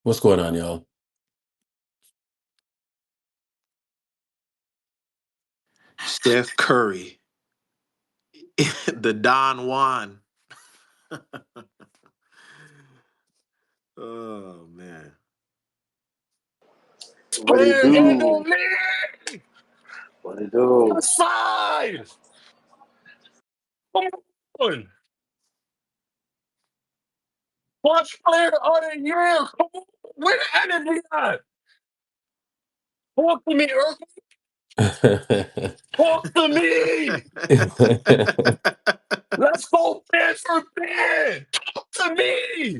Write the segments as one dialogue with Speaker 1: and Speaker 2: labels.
Speaker 1: What's going on, y'all?
Speaker 2: Steph Curry, the Don Juan. Oh man.
Speaker 3: What it
Speaker 4: Player handle
Speaker 3: do?
Speaker 4: me!
Speaker 3: What it do?
Speaker 4: Outside! Come on! Watch player of the year! Come on! Where the energy at? Talk to me, Urkel! Talk to me! Let's go band for band! Talk to me!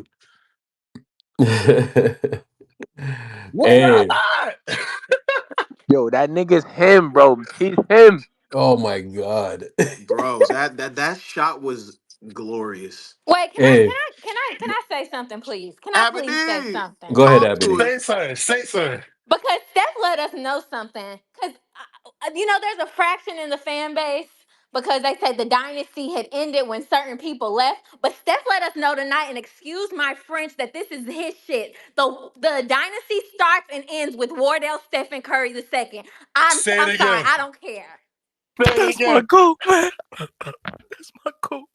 Speaker 4: Where y'all
Speaker 1: Hey,
Speaker 4: at?
Speaker 5: Yo, that nigga's him, bro. He's him.
Speaker 1: oh my God.
Speaker 2: Bro, that shot was glorious.
Speaker 6: Wait,
Speaker 1: Hey,
Speaker 6: can I say something, please? Can I please say
Speaker 2: Aberdeen,
Speaker 6: something?
Speaker 1: go ahead,
Speaker 2: talk to
Speaker 1: Abity.
Speaker 2: us.
Speaker 4: Say something, say something.
Speaker 6: Because Steph let us know something. Because there's a fraction in the fan base because they said the dynasty had ended when certain people left. But Steph let us know tonight, and excuse my French, that this is his shit. The dynasty starts and ends with Wardell Stephen Curry the second.
Speaker 4: Say it
Speaker 6: I'm sorry,
Speaker 4: again.
Speaker 6: I don't care.
Speaker 4: Say it
Speaker 5: That's my
Speaker 4: again.
Speaker 5: goat, man. That's my goat.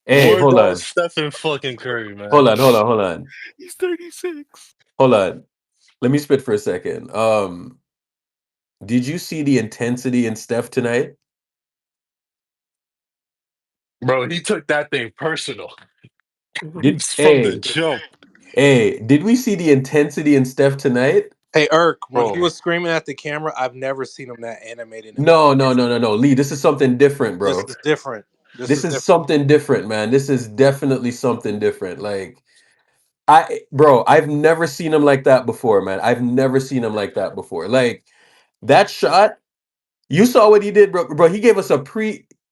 Speaker 1: Hey, hold
Speaker 4: Wardell
Speaker 1: on.
Speaker 4: Stephen fucking Curry, man.
Speaker 1: Hold on.
Speaker 5: He's 36.
Speaker 1: Hold on. Let me spit for a second. Did you see the intensity in Steph tonight?
Speaker 4: Bro, he took that thing personal.
Speaker 1: Did
Speaker 4: From the
Speaker 1: hey,
Speaker 4: jump.
Speaker 1: did we see the intensity in Steph tonight?
Speaker 5: Hey, Irk, when he
Speaker 4: Bro.
Speaker 5: was screaming at the camera, I've never seen him that animated in my
Speaker 1: No,
Speaker 5: life.
Speaker 1: no, no, no, no. Lee, this is something different,
Speaker 5: This
Speaker 1: bro.
Speaker 5: is different. This
Speaker 1: This
Speaker 5: is
Speaker 1: is
Speaker 5: different.
Speaker 1: something different, man. This is definitely something different. I've never seen him like that before, man. I've never seen him like that before. Like that shot, you saw what he did, bro. Bro, he gave us a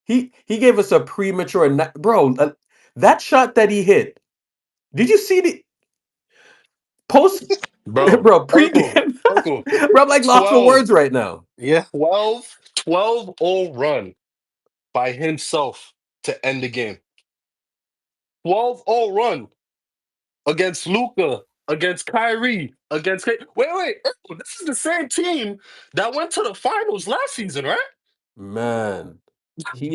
Speaker 1: he gave us a premature bro. That shot that he hit. Did you see the post,
Speaker 4: Bro.
Speaker 1: bro?
Speaker 4: Urkel.
Speaker 1: Pregame,
Speaker 4: Urkel.
Speaker 1: bro. I'm like lost for
Speaker 4: 12.
Speaker 1: words right now.
Speaker 5: Yeah.
Speaker 4: 12-0 run by himself to end the game. 12-0 run against Luca, against Kyrie, against Wait, Urkel, this is the same team that went to the finals last season, right?
Speaker 1: Man, he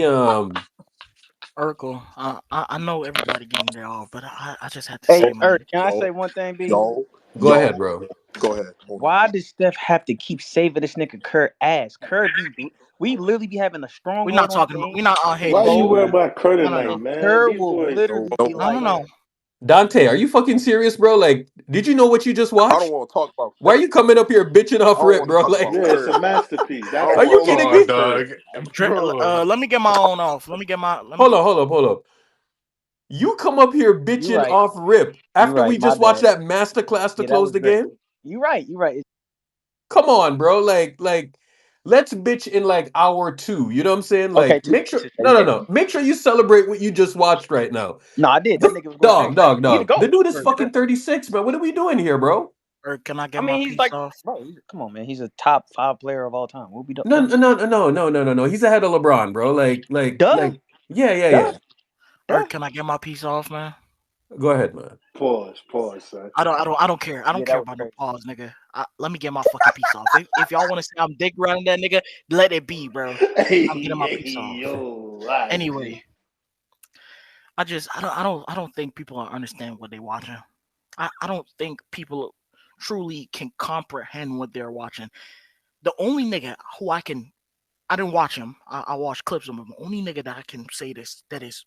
Speaker 7: Urkel, I know everybody getting there off, but I just had to
Speaker 5: Hey,
Speaker 7: say, man.
Speaker 5: Irk, can I
Speaker 3: Yo,
Speaker 5: say one thing, B?
Speaker 3: yo,
Speaker 1: go
Speaker 3: yo.
Speaker 1: ahead, bro.
Speaker 3: Go ahead. Hold on.
Speaker 5: Why does Steph have to keep saving this nigga Kurt ass? Kurt we literally be having a
Speaker 7: We're not
Speaker 5: stronghold on
Speaker 7: talking about.
Speaker 5: Dame.
Speaker 7: We're not out here
Speaker 3: Why you
Speaker 7: hating,
Speaker 3: worry
Speaker 5: Bro,
Speaker 7: man.
Speaker 3: about Kurt
Speaker 7: No, no,
Speaker 3: tonight,
Speaker 7: no,
Speaker 5: and
Speaker 3: man?
Speaker 5: Kurt
Speaker 3: These
Speaker 5: will
Speaker 3: boys.
Speaker 5: literally be
Speaker 7: no, no,
Speaker 5: like,
Speaker 7: no.
Speaker 1: Dante, are you fucking serious, bro? Like, did you know what you just
Speaker 3: I don't
Speaker 1: watched?
Speaker 3: want to talk about
Speaker 1: Why are
Speaker 3: Kurt.
Speaker 1: you coming up here bitching
Speaker 3: I
Speaker 1: off
Speaker 3: don't
Speaker 1: rip,
Speaker 3: want to
Speaker 1: bro?
Speaker 3: talk about
Speaker 1: Like,
Speaker 8: Yeah, it's
Speaker 3: Kurt.
Speaker 8: a masterpiece.
Speaker 3: I
Speaker 8: That's
Speaker 3: don't
Speaker 1: are
Speaker 8: why
Speaker 3: want
Speaker 1: you
Speaker 3: to
Speaker 8: we
Speaker 3: talk
Speaker 1: kidding
Speaker 4: Come on,
Speaker 3: about
Speaker 1: me?
Speaker 3: Kurt.
Speaker 4: dog. Bro.
Speaker 7: Let me get my own off. Let me get my. Let me.
Speaker 1: Hold up. You come up here
Speaker 5: you
Speaker 1: bitching
Speaker 5: right,
Speaker 1: off rip
Speaker 5: you
Speaker 1: after
Speaker 5: right,
Speaker 1: we
Speaker 5: my
Speaker 1: just watched
Speaker 5: bad.
Speaker 1: that masterclass to
Speaker 5: Yeah, that
Speaker 1: close
Speaker 5: was
Speaker 1: the
Speaker 5: great.
Speaker 1: game?
Speaker 5: You right.
Speaker 1: Come on, bro. Like, let's bitch in like hour two. You know what I'm saying?
Speaker 5: Okay,
Speaker 1: Like,
Speaker 5: to
Speaker 1: make sure.
Speaker 5: say that.
Speaker 1: No. Make sure you celebrate what you just watched right now.
Speaker 5: No, I did. That nigga was going
Speaker 1: Dog,
Speaker 5: crazy.
Speaker 1: dog,
Speaker 5: He the
Speaker 1: dog. The
Speaker 5: goat
Speaker 1: dude is
Speaker 5: for sure.
Speaker 1: fucking 36, man. What are we doing here, bro?
Speaker 7: Or can I
Speaker 5: I
Speaker 7: get my
Speaker 5: mean, he's
Speaker 7: piece
Speaker 5: like,
Speaker 7: off?
Speaker 5: bro, come on, man. He's a top 5 player of all time. What we
Speaker 1: No,
Speaker 5: doing?
Speaker 1: no, no, no, no, no, no, no. He's ahead of LeBron, bro.
Speaker 5: Duh,
Speaker 1: Yeah.
Speaker 5: duh,
Speaker 7: Or
Speaker 5: duh.
Speaker 7: can I get my piece off, man?
Speaker 1: Go ahead, man.
Speaker 8: pause, son.
Speaker 7: I don't care. I
Speaker 5: Yeah,
Speaker 7: don't
Speaker 5: that
Speaker 7: care
Speaker 5: was
Speaker 7: about no
Speaker 5: crazy.
Speaker 7: pause, nigga. Let me get my fucking piece off. If y'all want to say I'm dick running that nigga, let it be, bro. I'm getting my piece off.
Speaker 8: Yo, alright,
Speaker 7: Anyway,
Speaker 8: G.
Speaker 7: I don't think people understand what they watching. I don't think people truly can comprehend what they're watching. The only nigga who I didn't watch him. I watched clips of him. The only nigga that I can say this that is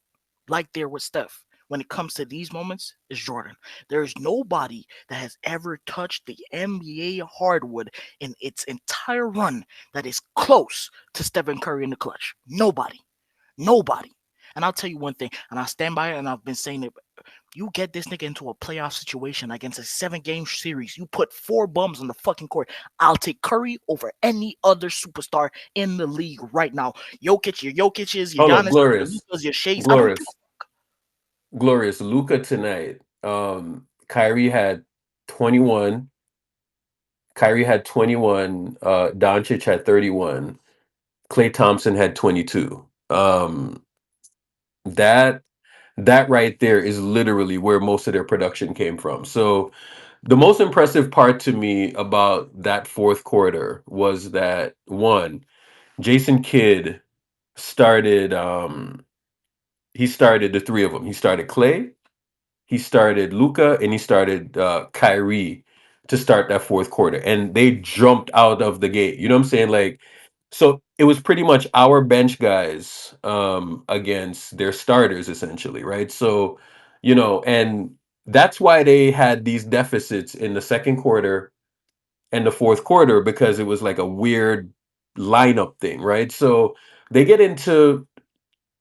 Speaker 7: like there with Steph when it comes to these moments is Jordan. There is nobody that has ever touched the NBA hardwood in its entire run that is close to Stephen Curry in the clutch. Nobody. And I'll tell you one thing, and I stand by it, and I've been saying it. You get this nigga into a playoff situation against a 7-game series. You put 4 bums on the fucking court. I'll take Curry over any other superstar in the league right now. Jokic, your Jokic's, your
Speaker 1: Hold up,
Speaker 7: Giannis, your
Speaker 1: glorious,
Speaker 7: Lukas, your Shays. I don't give
Speaker 1: glorious, glorious. Luca tonight. Kyrie had 21. Kyrie had 21. Doncic had 31. Klay Thompson had 22. That that right there is literally where most of their production came from. So the most impressive part to me about that fourth quarter was that one, Jason Kidd started he started the three of them. He started Clay, he started Luca, and he started Kyrie to start that fourth quarter. And they jumped out of the gate. You know what I'm saying? Like, so it was pretty much our bench guys against their starters essentially, right? So, and that's why they had these deficits in the second quarter and the fourth quarter because it was like a weird lineup thing, right? So they get into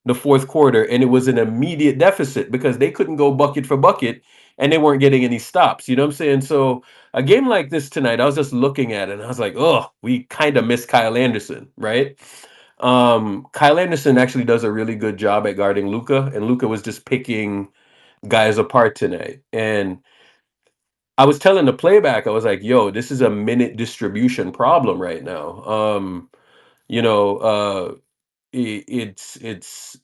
Speaker 1: the fourth quarter and it was an immediate deficit because they couldn't go bucket for bucket and they weren't getting any stops. You know what I'm saying? So a game like this tonight, I was just looking at it and I was like, oh, we kind of miss Kyle Anderson, right? Kyle Anderson actually does a really good job at guarding Luca, and Luca was just picking guys apart tonight. And I was telling the playback, I was like, yo, this is a minute distribution problem right now. You know, it's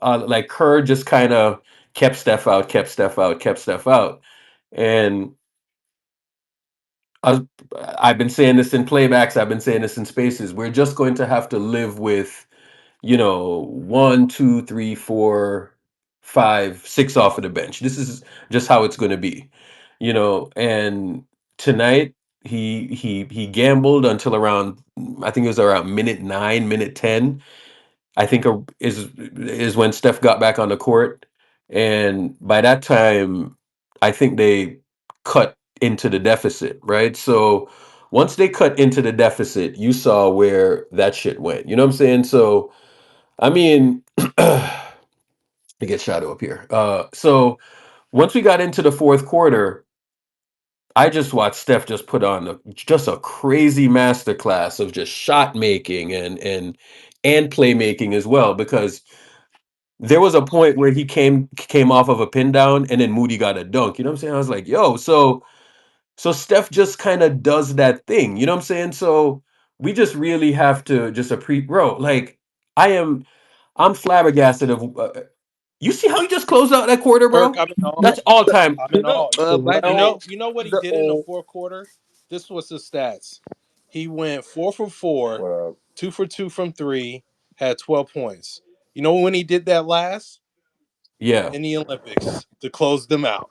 Speaker 1: like Kerr just kind of kept Steph out, kept Steph out, kept Steph out, and I was, I've been saying this in playbacks, I've been saying this in spaces. We're just going to have to live with, one, two, three, four, five, six off of the bench. This is just how it's going to be, And tonight he gambled until around, I think it was around minute 9, minute 10. I think is when Steph got back on the court, and by that time, I think they cut into the deficit, right? So once they cut into the deficit, you saw where that shit went. You know what I'm saying? So I mean, to get Shadow up here. So once we got into the fourth quarter, I just watched Steph just put on just a crazy masterclass of just shot making and playmaking as well because there was a point where he came off of a pin down and then Moody got a dunk. You know what I'm saying? I was like, yo, so Steph just kind of does that thing. You know what I'm saying? So we just really have to just appreciate, bro. Like I'm flabbergasted of. You see how he just closed out that quarter,
Speaker 9: Irk,
Speaker 1: bro?
Speaker 9: I'm in all.
Speaker 1: That's all time.
Speaker 9: I'm in all.
Speaker 3: By the
Speaker 9: You
Speaker 3: way,
Speaker 9: know, you know what he
Speaker 3: the
Speaker 9: did in the fourth quarter? This was his stats. He went 4 for 4,
Speaker 3: what up?
Speaker 9: 2 for 2 from three, had 12 points. You know when he did that last
Speaker 1: Yeah,
Speaker 9: in the Olympics to close them out.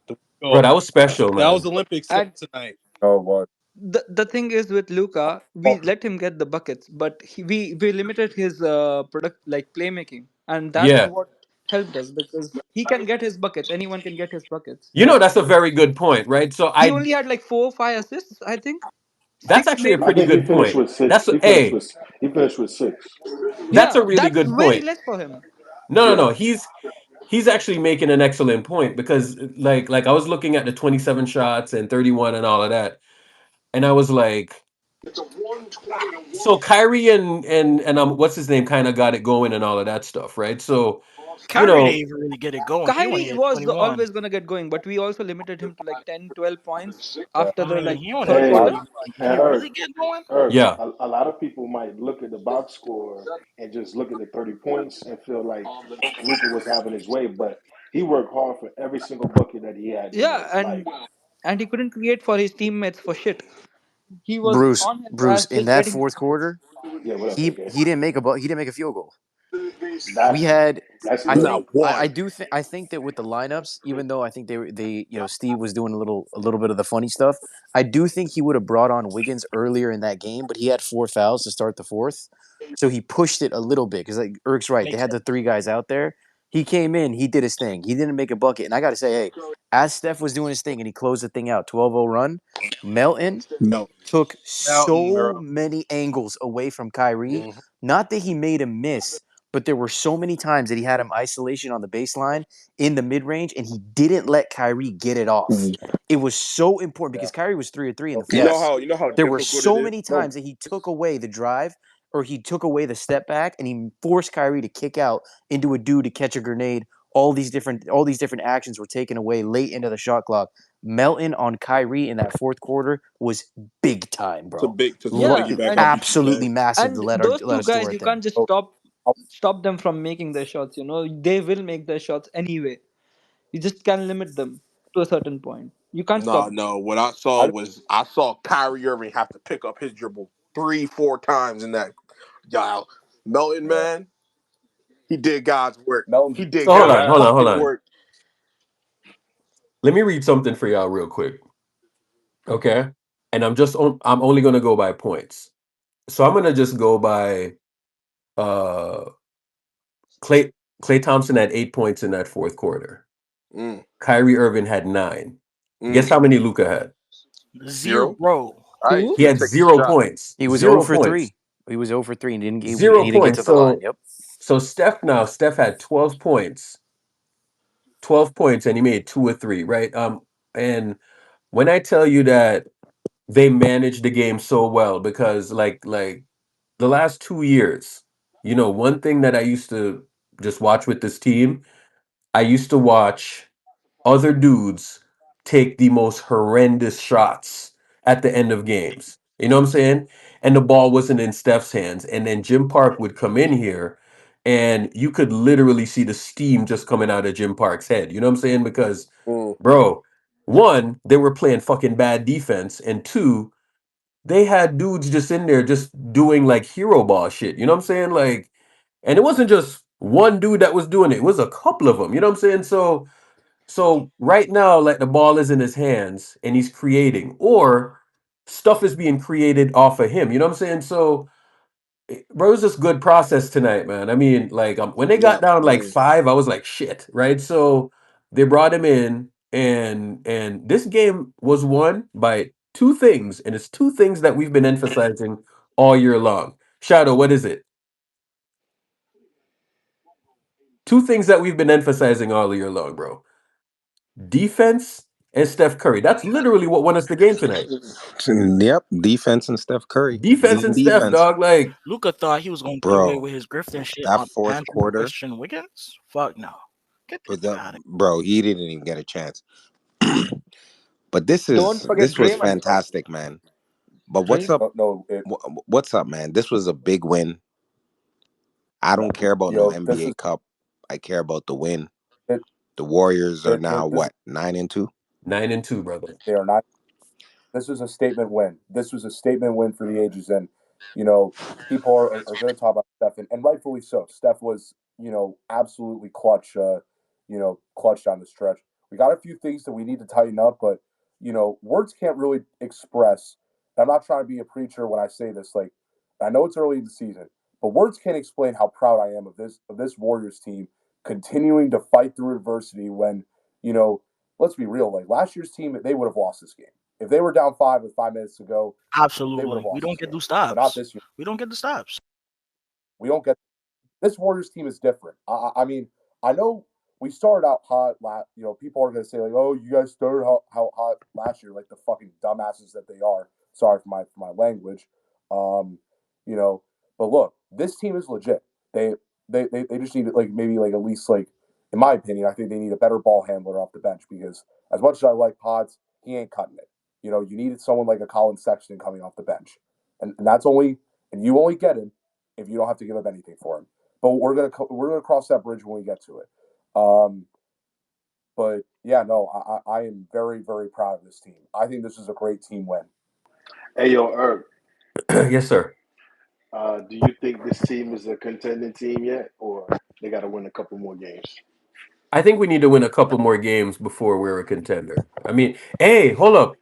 Speaker 9: The
Speaker 1: bro,
Speaker 9: goal.
Speaker 1: that was special,
Speaker 9: That was
Speaker 1: man.
Speaker 9: Olympics
Speaker 10: And
Speaker 9: tonight.
Speaker 3: Oh, what?
Speaker 10: the thing is with Luca, we
Speaker 3: Oh,
Speaker 10: let him get the buckets, but we limited his product like playmaking, and that's
Speaker 1: Yeah,
Speaker 10: what helped us because he can get his buckets. Anyone can get his buckets.
Speaker 1: that's a very good point, right? So
Speaker 10: He
Speaker 1: I
Speaker 10: only had like 4 or 5 assists, I think,
Speaker 1: that's
Speaker 10: six
Speaker 1: actually a
Speaker 3: I
Speaker 10: maybe.
Speaker 1: pretty
Speaker 3: think he
Speaker 1: good
Speaker 3: finished
Speaker 1: point.
Speaker 3: with six.
Speaker 1: That's
Speaker 3: He finished with 6.
Speaker 1: that's a
Speaker 10: Yeah,
Speaker 1: really
Speaker 10: that's
Speaker 1: good
Speaker 10: very
Speaker 1: point.
Speaker 10: less for him.
Speaker 1: No, no,
Speaker 3: Yeah.
Speaker 1: no. He's actually making an excellent point because like I was looking at the 27 shots and 31 and all of that, and I was like, so Kyrie and what's his name kind of got it going and all of that stuff, right? So, you
Speaker 7: Kyrie didn't
Speaker 1: know,
Speaker 7: even really get it going. He only
Speaker 10: Kyrie
Speaker 7: had
Speaker 10: was
Speaker 7: 21.
Speaker 10: always gonna get going, but we also limited him to like 10, 12 points
Speaker 3: Yeah.
Speaker 10: after
Speaker 7: I
Speaker 10: the
Speaker 7: mean,
Speaker 10: like
Speaker 7: he only
Speaker 10: third
Speaker 7: had
Speaker 3: Hey,
Speaker 10: quarter.
Speaker 7: 21. Did
Speaker 3: and
Speaker 7: he really get going?
Speaker 1: yeah.
Speaker 3: A lot of people might look at the box score and just look at the 30 points and feel like Luca was having his way, but he worked hard for every single bucket that he had
Speaker 10: Yeah,
Speaker 3: tonight. Like,
Speaker 10: and he couldn't create for his teammates for shit. He was
Speaker 11: Bruce,
Speaker 10: on his
Speaker 11: Bruce,
Speaker 10: ass
Speaker 11: in
Speaker 10: just
Speaker 11: that
Speaker 10: getting.
Speaker 11: fourth quarter,
Speaker 3: yeah, what up,
Speaker 11: he
Speaker 3: AK?
Speaker 11: he didn't make he didn't make a field goal. We
Speaker 3: That's
Speaker 11: had,
Speaker 3: that's
Speaker 11: I
Speaker 3: good.
Speaker 4: Not
Speaker 11: think, I
Speaker 4: one.
Speaker 11: do think, I think that with the lineups, even though I think Steve was doing a little bit of the funny stuff. I do think he would have brought on Wiggins earlier in that game, but he had 4 fouls to start the fourth, so he pushed it a little bit because like Eric's right, they
Speaker 7: Makes
Speaker 11: had
Speaker 7: sense.
Speaker 11: the three guys out there. He came in, he did his thing. He didn't make a bucket, and I got to say, hey, as Steph was doing his thing and he closed the thing out, 12-0 run. Melton
Speaker 4: No.
Speaker 11: took
Speaker 9: Mountain,
Speaker 11: so
Speaker 9: bro.
Speaker 11: many angles away from Kyrie.
Speaker 9: Mhm.
Speaker 11: Not that he made him miss, but there were so many times that he had him isolation on the baseline in the mid range, and he didn't let Kyrie get it off. It was so important
Speaker 3: Yeah.
Speaker 11: because Kyrie was 3 of 3 in the
Speaker 1: Yes.
Speaker 11: fourth.
Speaker 8: You know how
Speaker 11: There were
Speaker 8: difficult it
Speaker 11: so
Speaker 8: is.
Speaker 11: many
Speaker 8: No,
Speaker 11: times that he took away the drive or he took away the step back and he forced Kyrie to kick out into a dude to catch a grenade. All these different actions were taken away late into the shot clock. Melton on Kyrie in that fourth quarter was big time, bro.
Speaker 8: to
Speaker 10: Yeah,
Speaker 8: piggyback off what you
Speaker 11: Absolutely
Speaker 8: said.
Speaker 11: massive to
Speaker 10: and
Speaker 11: let
Speaker 10: those two
Speaker 11: us do
Speaker 10: guys,
Speaker 11: our
Speaker 10: you can't
Speaker 11: thing.
Speaker 10: just
Speaker 8: So,
Speaker 10: stop them from making their shots. They will make their shots anyway. You just can limit them to a certain point. You can't
Speaker 9: No,
Speaker 10: stop.
Speaker 9: no. What I saw
Speaker 8: I
Speaker 9: was I saw Kyrie Irving have to pick up his dribble 3, 4 times in that. Y'all, Melton,
Speaker 8: yeah.
Speaker 9: man, he did God's work.
Speaker 8: Melton's
Speaker 9: He did
Speaker 1: So hold
Speaker 4: Hey,
Speaker 1: on,
Speaker 9: God's
Speaker 4: man.
Speaker 1: hold on, hold
Speaker 9: fucking
Speaker 1: on.
Speaker 9: work.
Speaker 1: Let me read something for y'all real quick, okay? And I'm only gonna go by points. So I'm gonna just go by uh Clay Clay Thompson had 8 points in that fourth quarter.
Speaker 9: Mm,
Speaker 1: Kyrie Irving had nine. Guess
Speaker 9: mm.
Speaker 1: how many Luca had?
Speaker 9: Zero.
Speaker 7: Zero.
Speaker 9: All right,
Speaker 10: Who?
Speaker 1: He
Speaker 9: he
Speaker 1: had
Speaker 9: takes a
Speaker 1: zero
Speaker 9: shot.
Speaker 1: points.
Speaker 11: He was 0
Speaker 1: Zero
Speaker 11: for
Speaker 1: points.
Speaker 11: 3. He was 0 for 3 and he
Speaker 1: Zero
Speaker 11: didn't get
Speaker 1: points.
Speaker 11: to the line.
Speaker 1: So
Speaker 11: Yep.
Speaker 1: Steph had 12 points. 12 points and he made two or three, right? And when I tell you that they managed the game so well because like the last 2 years, one thing that I used to just watch with this team, I used to watch other dudes take the most horrendous shots at the end of games. You know what I'm saying? And the ball wasn't in Steph's hands. And then Jim Park would come in here and you could literally see the steam just coming out of Jim Park's head. You know what I'm saying? Because,
Speaker 9: Mm,
Speaker 1: bro, one, they were playing fucking bad defense. And two, they had dudes just in there just doing like hero ball shit. You know what I'm saying? Like, and it wasn't just one dude that was doing it, it was a couple of them. You know what I'm saying? So right now, like the ball is in his hands and he's creating, or stuff is being created off of him. You know what I'm saying? So, bro, it was just good process tonight, man. I mean, like when they
Speaker 9: yeah,
Speaker 1: got down like
Speaker 9: amazing.
Speaker 1: five, I was like, shit, right? So they brought him in, and this game was won by two things, and it's two things that we've been emphasizing all year long. Shadow, what is it? Two things that we've been emphasizing all year long, bro. Defense and Steph Curry. That's literally what won us the game tonight.
Speaker 12: Yep, defense and Steph Curry.
Speaker 1: Defense
Speaker 12: Lean
Speaker 1: and Steph,
Speaker 12: defense.
Speaker 1: dog. Like,
Speaker 7: Luca thought he was gonna get away
Speaker 12: Bro,
Speaker 7: with his Griffin shit
Speaker 12: that
Speaker 7: on
Speaker 12: fourth
Speaker 7: Andrew
Speaker 12: quarter,
Speaker 7: Christian Wiggins. Fuck no. Get this
Speaker 12: but
Speaker 7: nigga
Speaker 12: the
Speaker 7: out of
Speaker 12: bro, he didn't even get a chance. But
Speaker 8: Don't forget
Speaker 12: this was
Speaker 8: Draymond.
Speaker 12: fantastic, man. But
Speaker 8: Dray,
Speaker 12: what's up?
Speaker 8: no, it,
Speaker 12: What's up, man? This was a big win. I don't care about no
Speaker 8: yo, this
Speaker 12: NBA
Speaker 8: is
Speaker 12: Cup. I care about the win.
Speaker 8: it,
Speaker 12: The Warriors are now
Speaker 8: this.
Speaker 12: what, 9-2?
Speaker 1: 9-2, brother.
Speaker 8: They are not. This was a statement win. This was a statement win for the ages, and you know people are going to talk about Steph, and rightfully so. Steph was absolutely clutch. Clutch down the stretch. We got a few things that we need to tighten up, but words can't really express. I'm not trying to be a preacher when I say this. Like I know it's early in the season, but words can't explain how proud I am of this Warriors team continuing to fight through adversity when you know. Let's be real. Like last year's team, they would have lost this game. If they were down five with 5 minutes to go, they would have
Speaker 7: absolutely. We
Speaker 8: lost
Speaker 7: don't
Speaker 8: this
Speaker 7: get
Speaker 8: game.
Speaker 7: those
Speaker 8: But not
Speaker 7: stops.
Speaker 8: this year.
Speaker 7: We don't get the stops.
Speaker 8: We don't get this Warriors team is different. I mean, I know we started out hot. People are going to say like, "Oh, you guys started how hot last year," like the fucking dumbasses that they are. Sorry for my language. Um, you know, but look, this team is legit. They they just need like maybe like at least like in my opinion, I think they need a better ball handler off the bench because as much as I like Pods, he ain't cutting it. You needed someone like a Colin Sexton coming off the bench, and that's only and you only get him if you don't have to give up anything for him. But we're gonna cross that bridge when we get to it. Um, but yeah, no, I am very very proud of this team. I think this is a great team win. Hey yo, Herb,
Speaker 1: Yes, sir.
Speaker 8: do you think this team is a contending team yet, or they got to win a couple more games?
Speaker 1: I think we need to win a couple more games before we're a contender. I mean, hey, hold up.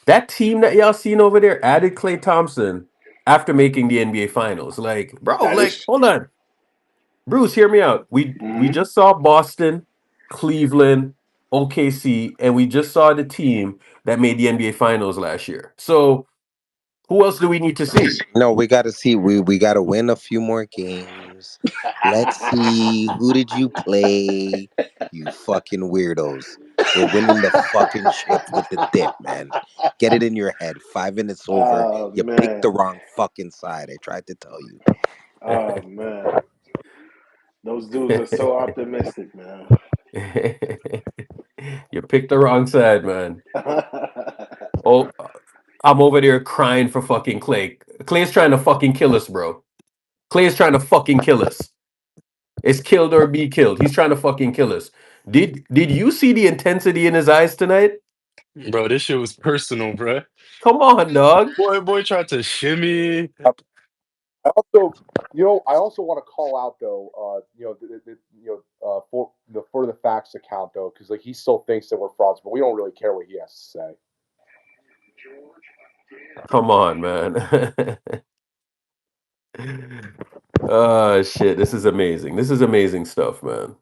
Speaker 1: That team that y'all seen over there added Clay Thompson after making the NBA Finals. Like, bro,
Speaker 8: That
Speaker 1: like,
Speaker 8: is.
Speaker 1: hold on. Bruce, hear me out. We
Speaker 8: Mm-hmm.
Speaker 1: just saw Boston, Cleveland, OKC, and we just saw the team that made the NBA Finals last year. So who else do we need to see?
Speaker 12: No, we got to see. We got to win a few more games. Let's see. Who did you play? You fucking weirdos. We're winning the fucking shit with the dip, man. Get it in your head. 5 minutes over.
Speaker 8: Oh
Speaker 12: You picked
Speaker 8: man.
Speaker 12: the wrong fucking side. I tried to tell you.
Speaker 8: Oh man. Those dudes are so optimistic, man.
Speaker 1: You picked the wrong side, man. Oh, I'm over there crying for fucking Clay. Clay's trying to fucking kill us, bro. Clay is trying to fucking kill us. It's killed or be killed. He's trying to fucking kill us. Did you see the intensity in his eyes tonight?
Speaker 4: Bro, this shit was personal, bro.
Speaker 1: Come on, dog.
Speaker 4: Boy tried to shimmy.
Speaker 8: I also want to call out though, for the facts account though, because like he still thinks that we're frauds, but we don't really care what he has to say.
Speaker 1: Come on, man. Shit. This is amazing. This is amazing stuff, man.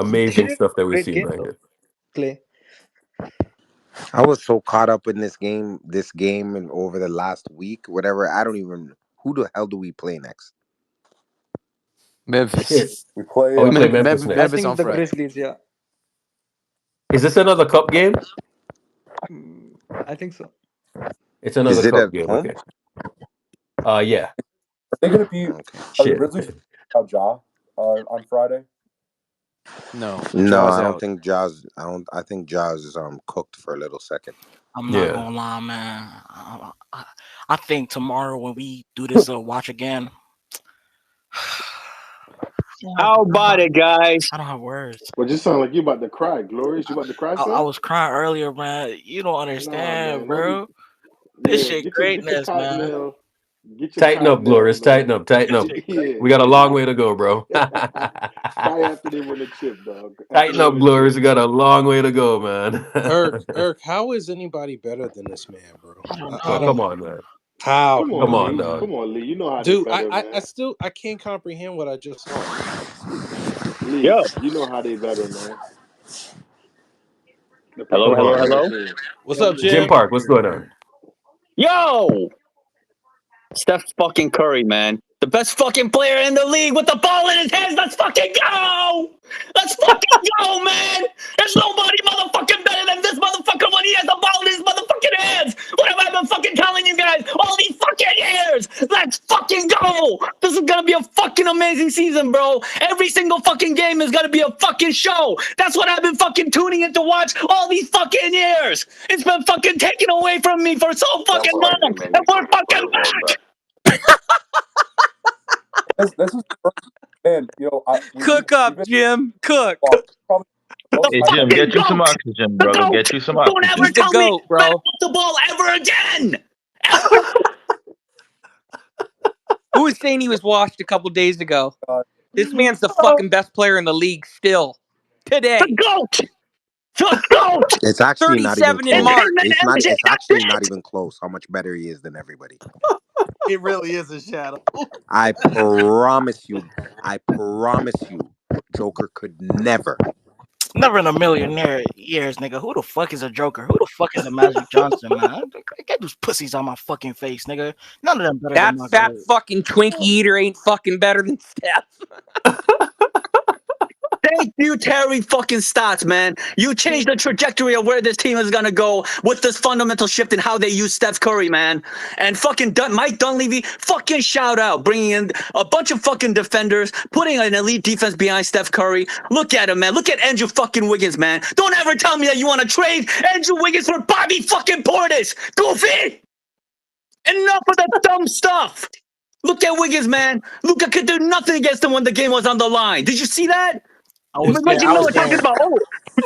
Speaker 10: He
Speaker 1: Amazing
Speaker 10: did
Speaker 1: stuff that
Speaker 10: a
Speaker 1: we're
Speaker 10: great
Speaker 1: seeing
Speaker 10: game
Speaker 1: right
Speaker 10: though,
Speaker 1: here.
Speaker 10: Clay.
Speaker 12: I was so caught up in this game, and over the last week, whatever. I don't even. Who the hell do we play next?
Speaker 1: Shit.
Speaker 11: Memphis.
Speaker 8: We play.
Speaker 1: Oh, we play Memphis
Speaker 10: I
Speaker 1: next.
Speaker 11: Memphis
Speaker 10: think
Speaker 11: on
Speaker 10: the
Speaker 11: Friday.
Speaker 10: Grizzlies. Yeah,
Speaker 1: Is this another cup game?
Speaker 10: I think so.
Speaker 1: It's another
Speaker 12: Is it
Speaker 1: cup
Speaker 12: at
Speaker 1: game.
Speaker 12: home?
Speaker 1: Okay. Yeah.
Speaker 8: Are they going to be?
Speaker 12: Okay.
Speaker 8: Are the
Speaker 1: Shit.
Speaker 8: Grizzlies out Ja on Friday?
Speaker 11: No,
Speaker 12: No,
Speaker 11: Jaw's
Speaker 12: I don't
Speaker 11: out.
Speaker 12: think Jaws. I think Jaws is cooked for a little second.
Speaker 7: I'm not
Speaker 1: Yeah.
Speaker 7: gonna lie, man. I think tomorrow when we do this watch again,
Speaker 13: How about it, guys?
Speaker 7: I don't have words.
Speaker 3: Well, just sound like you about to cry, Glorious. You about to cry,
Speaker 7: I
Speaker 3: son?
Speaker 7: was crying earlier, man. You don't
Speaker 3: Nah,
Speaker 7: understand,
Speaker 3: man. Don't be.
Speaker 7: bro. This
Speaker 3: Yeah,
Speaker 7: shit
Speaker 3: get your
Speaker 7: greatness,
Speaker 3: cotton
Speaker 7: man.
Speaker 3: nail. Get your
Speaker 1: Tighten up,
Speaker 3: cotton nail,
Speaker 1: Glorious.
Speaker 3: man.
Speaker 1: Tighten up. Tighten
Speaker 7: This
Speaker 1: up.
Speaker 7: shit
Speaker 1: We got a
Speaker 3: Yeah,
Speaker 1: long way to go, bro.
Speaker 3: cry after they win the chip, dog. After
Speaker 1: Tighten
Speaker 3: they win
Speaker 1: up,
Speaker 3: the chip.
Speaker 1: Glorious. We got a long way to go, man.
Speaker 14: Irk, how is anybody better than this man, bro?
Speaker 7: I don't
Speaker 14: I
Speaker 1: Oh,
Speaker 14: don't
Speaker 7: know.
Speaker 1: come on, man.
Speaker 14: how.
Speaker 3: Come
Speaker 1: Come
Speaker 3: on,
Speaker 1: on,
Speaker 3: Lee.
Speaker 1: dog.
Speaker 3: Come on, Lee. You know how they
Speaker 14: Dude,
Speaker 3: better,
Speaker 14: I
Speaker 3: man.
Speaker 14: still I can't comprehend what I just saw.
Speaker 3: Lee,
Speaker 13: Yo,
Speaker 3: you know how they better, man. The
Speaker 13: hello,
Speaker 1: Come
Speaker 3: perfect
Speaker 13: hello,
Speaker 1: on,
Speaker 3: basketball
Speaker 1: man.
Speaker 13: hello.
Speaker 3: team.
Speaker 14: What's up,
Speaker 1: Jim
Speaker 14: Jim?
Speaker 1: Park, what's going on?
Speaker 13: Yo, Steph fucking Curry, man. The best fucking player in the league with the ball in his hands. Let's fucking go! Let's fucking go, man! There's nobody motherfucking better than this motherfucker when he has the ball in his motherfucking hands! What have I been fucking telling you guys all these fucking years? Let's fucking go! This is gonna be a fucking amazing season, bro. Every single fucking game is gonna be a fucking show. That's what I've been fucking tuning in to watch all these fucking years. It's been fucking taken away from me for so fucking long, and we're fucking back!
Speaker 8: This is man.
Speaker 11: Cook
Speaker 8: We've
Speaker 11: up,
Speaker 8: been
Speaker 11: Jim. Cook.
Speaker 8: probably
Speaker 13: Hey
Speaker 8: most
Speaker 13: Jim,
Speaker 8: hyped.
Speaker 13: get you some oxygen,
Speaker 2: The
Speaker 13: brother.
Speaker 2: GOAT!
Speaker 13: Get you some
Speaker 2: Don't ever
Speaker 11: He's
Speaker 13: oxygen.
Speaker 11: the
Speaker 2: tell me
Speaker 11: goat,
Speaker 2: that I
Speaker 11: bro.
Speaker 2: want the ball ever again!
Speaker 11: Who was saying he was washed a couple days ago?
Speaker 8: Uh,
Speaker 11: This man's the fucking best player in the league still.
Speaker 2: The
Speaker 11: Today.
Speaker 2: GOAT! The GOAT!
Speaker 12: It's actually not even
Speaker 11: 37 in
Speaker 2: It's
Speaker 12: close.
Speaker 2: him
Speaker 11: March.
Speaker 2: and
Speaker 12: It's not.
Speaker 2: MJ.
Speaker 12: It's
Speaker 2: That's
Speaker 12: actually not
Speaker 2: it!
Speaker 12: even close. How much better he is than everybody.
Speaker 14: It really is a shadow.
Speaker 12: I promise you. I promise you. Joker could never.
Speaker 7: Never in a million years, nigga. Who the fuck is a Joker? Who the fuck is a Magic Johnson, man? Get those pussies on my fucking face, nigga. None of them better than
Speaker 11: That
Speaker 7: my
Speaker 11: fat
Speaker 7: guy.
Speaker 11: fucking Twinkie eater ain't fucking better than Steph.
Speaker 2: Thank you, Terry fucking Stotts, man. You changed the trajectory of where this team is gonna go with this fundamental shift in how they use Steph Curry, man. And fucking Mike Dunleavy, fucking shout out, bringing in a bunch of fucking defenders, putting an elite defense behind Steph Curry. Look at him, man. Look at Andrew fucking Wiggins, man. Don't ever tell me that you want to trade Andrew Wiggins for Bobby fucking Portis. Goofy! Enough of that dumb stuff. Look at Wiggins, man. Luka could do nothing against him when the game was on the line. Did you see that?
Speaker 7: I was there.
Speaker 2: Reggie
Speaker 7: I was
Speaker 2: Miller talking
Speaker 7: there.
Speaker 2: about,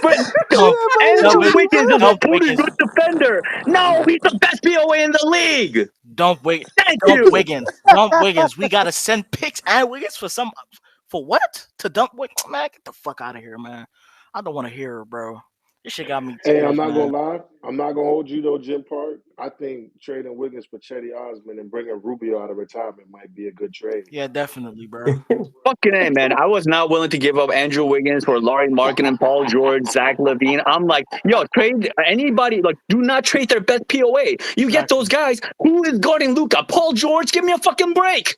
Speaker 2: but
Speaker 7: Dump, dump,
Speaker 2: Andrew
Speaker 7: Wig-
Speaker 2: Wiggins is a
Speaker 7: dump
Speaker 2: pretty
Speaker 7: Wiggins.
Speaker 2: good defender. No, he's the best POA in the league.
Speaker 7: Dump Wig.
Speaker 2: Thank
Speaker 7: Dump
Speaker 2: you.
Speaker 7: Wiggins. Dump Wiggins. We gotta send picks and Wiggins for what? To dump Wiggins? Man, get the fuck out of here, man. I don't want to hear it, bro. This shit got me
Speaker 3: Hey, I'm
Speaker 7: tears,
Speaker 3: not gonna
Speaker 7: man.
Speaker 3: lie. I'm not gonna hold you though, Jim Park. I think trading Wiggins for Chetty Osman and bringing Rubio out of retirement might be a good trade.
Speaker 7: Yeah, definitely, bro.
Speaker 2: Fucking A, man. I was not willing to give up Andrew Wiggins for Laurie Markkinen, Paul George, Zach Levine. I'm like, yo, trade anybody. Like, do not trade their best POA. You get those guys. Who is guarding Luca? Paul George? Give me a fucking break.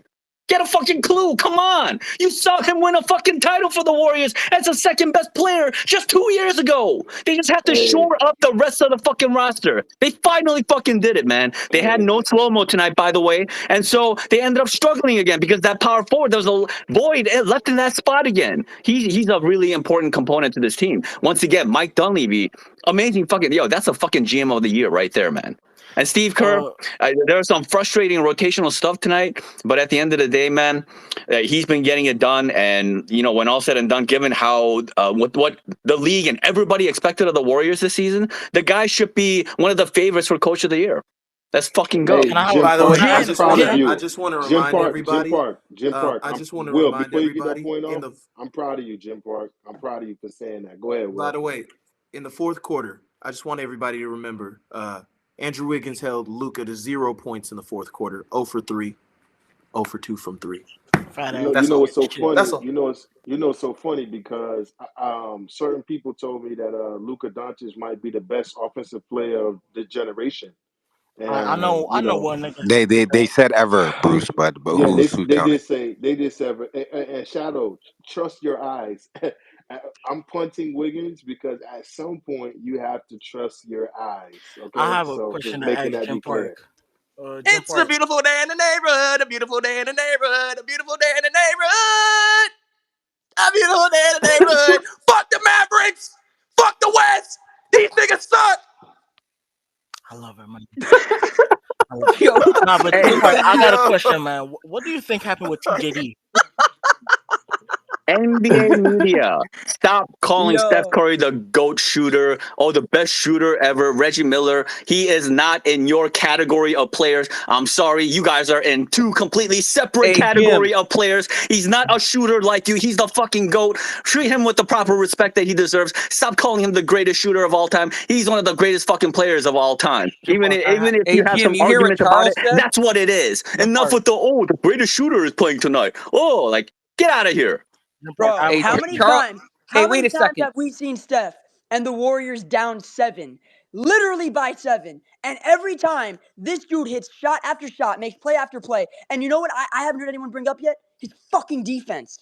Speaker 2: Get a fucking clue. Come on. You saw him win a fucking title for the Warriors as the second best player just 2 years ago. They just have to
Speaker 3: Hey,
Speaker 2: shore up the rest of the fucking roster. They finally fucking did it, man. They had
Speaker 3: hey,
Speaker 2: no slow-mo tonight, by the way. And so they ended up struggling again because that power forward, there was a void left in that spot again. He's a really important component to this team. Once again, Mike Dunleavy, amazing fucking, yo, that's a fucking GM of the year right there, man.
Speaker 13: And Steve Kerr,
Speaker 7: Uh,
Speaker 13: there was some frustrating rotational stuff tonight, but at the end of the day, man, he's been getting it done. And when all said and done, given how what the league and everybody expected of the Warriors this season, the guy should be one of the favorites for Coach of the Year. Let's fucking go.
Speaker 9: Hey,
Speaker 7: can I
Speaker 9: Jim
Speaker 15: By the way,
Speaker 9: Park,
Speaker 15: I
Speaker 9: I'm
Speaker 7: Jim
Speaker 15: just
Speaker 9: proud
Speaker 15: want
Speaker 9: of
Speaker 15: to
Speaker 7: Jim?
Speaker 15: I
Speaker 9: you.
Speaker 15: just want to
Speaker 9: Jim
Speaker 15: remind
Speaker 9: Park, Jim
Speaker 15: everybody.
Speaker 9: Park, Jim Park.
Speaker 15: I just want to
Speaker 9: Will,
Speaker 15: remind
Speaker 9: before you get that
Speaker 15: everybody
Speaker 9: point
Speaker 15: in
Speaker 9: off,
Speaker 15: the.
Speaker 9: I'm proud of you, Jim Park. I'm proud of you for saying that. Go ahead,
Speaker 15: By
Speaker 9: Will.
Speaker 15: the way, in the fourth quarter, I just want everybody to remember. Andrew Wiggins held Luka to 0 points in the fourth quarter. 0 for 3, 0 for 2 from three.
Speaker 7: Fat
Speaker 9: You know,
Speaker 7: ass
Speaker 9: you
Speaker 15: That's
Speaker 9: know
Speaker 15: all.
Speaker 9: what's so
Speaker 7: shit.
Speaker 15: That's
Speaker 9: funny.
Speaker 15: all.
Speaker 9: It's so funny because certain people told me that Luka Doncic might be the best offensive player of the generation,
Speaker 7: I
Speaker 9: and
Speaker 7: know I know what niggas think
Speaker 12: They
Speaker 7: that.
Speaker 12: said ever, Bruce, but
Speaker 9: yeah,
Speaker 12: who's
Speaker 9: they
Speaker 12: counting?
Speaker 9: did say and Shadow, trust your eyes. I'm punting Wiggins because at some point you have to trust your eyes.
Speaker 7: I
Speaker 9: Okay,
Speaker 7: have a
Speaker 9: so just
Speaker 7: question to
Speaker 9: making
Speaker 7: ask
Speaker 9: that
Speaker 7: Jim
Speaker 9: be clear.
Speaker 7: Park. Jim
Speaker 5: It's a
Speaker 7: Park.
Speaker 5: beautiful day in the neighborhood. A beautiful day in the neighborhood. A beautiful day in the neighborhood. A beautiful day in the neighborhood. Fuck the Mavericks. Fuck the West. These niggas suck.
Speaker 7: I love it, man.
Speaker 5: Yo,
Speaker 7: Nah, but Jim
Speaker 13: Hey,
Speaker 7: Park, I got a
Speaker 5: yo,
Speaker 7: question, man. What do you think happened with TJD?
Speaker 13: NBA media, stop calling Steph
Speaker 5: yo.
Speaker 13: Curry the GOAT shooter or the best shooter ever. Reggie Miller, he is not in your category of players. I'm sorry, you guys are in two completely separate
Speaker 5: Hey, Jim.
Speaker 13: category of players. He's not a shooter like you. He's the fucking GOAT. Treat him with the proper respect that he deserves. Stop calling him the greatest shooter of all time. He's one of the greatest fucking players of all time.
Speaker 7: Jim Park,
Speaker 13: Even if
Speaker 5: Hey,
Speaker 13: you have
Speaker 5: Jim,
Speaker 13: some
Speaker 5: you hear what
Speaker 13: argument about
Speaker 5: Charles
Speaker 13: it,
Speaker 5: said?
Speaker 13: that's what it is.
Speaker 7: Jim
Speaker 13: Enough
Speaker 7: Park,
Speaker 13: with the greatest shooter is playing tonight. Oh, like get out of here.
Speaker 7: Jim Park. I
Speaker 16: Bro,
Speaker 7: have a
Speaker 5: Hey,
Speaker 16: how many
Speaker 7: question.
Speaker 5: Charles.
Speaker 16: times?
Speaker 5: Hey,
Speaker 16: How
Speaker 5: wait
Speaker 16: many
Speaker 5: a
Speaker 16: times
Speaker 5: second.
Speaker 16: have we seen Steph and the Warriors down 7, literally by 7? And every time this dude hits shot after shot, makes play after play. And you know what? I haven't heard anyone bring up yet his fucking defense.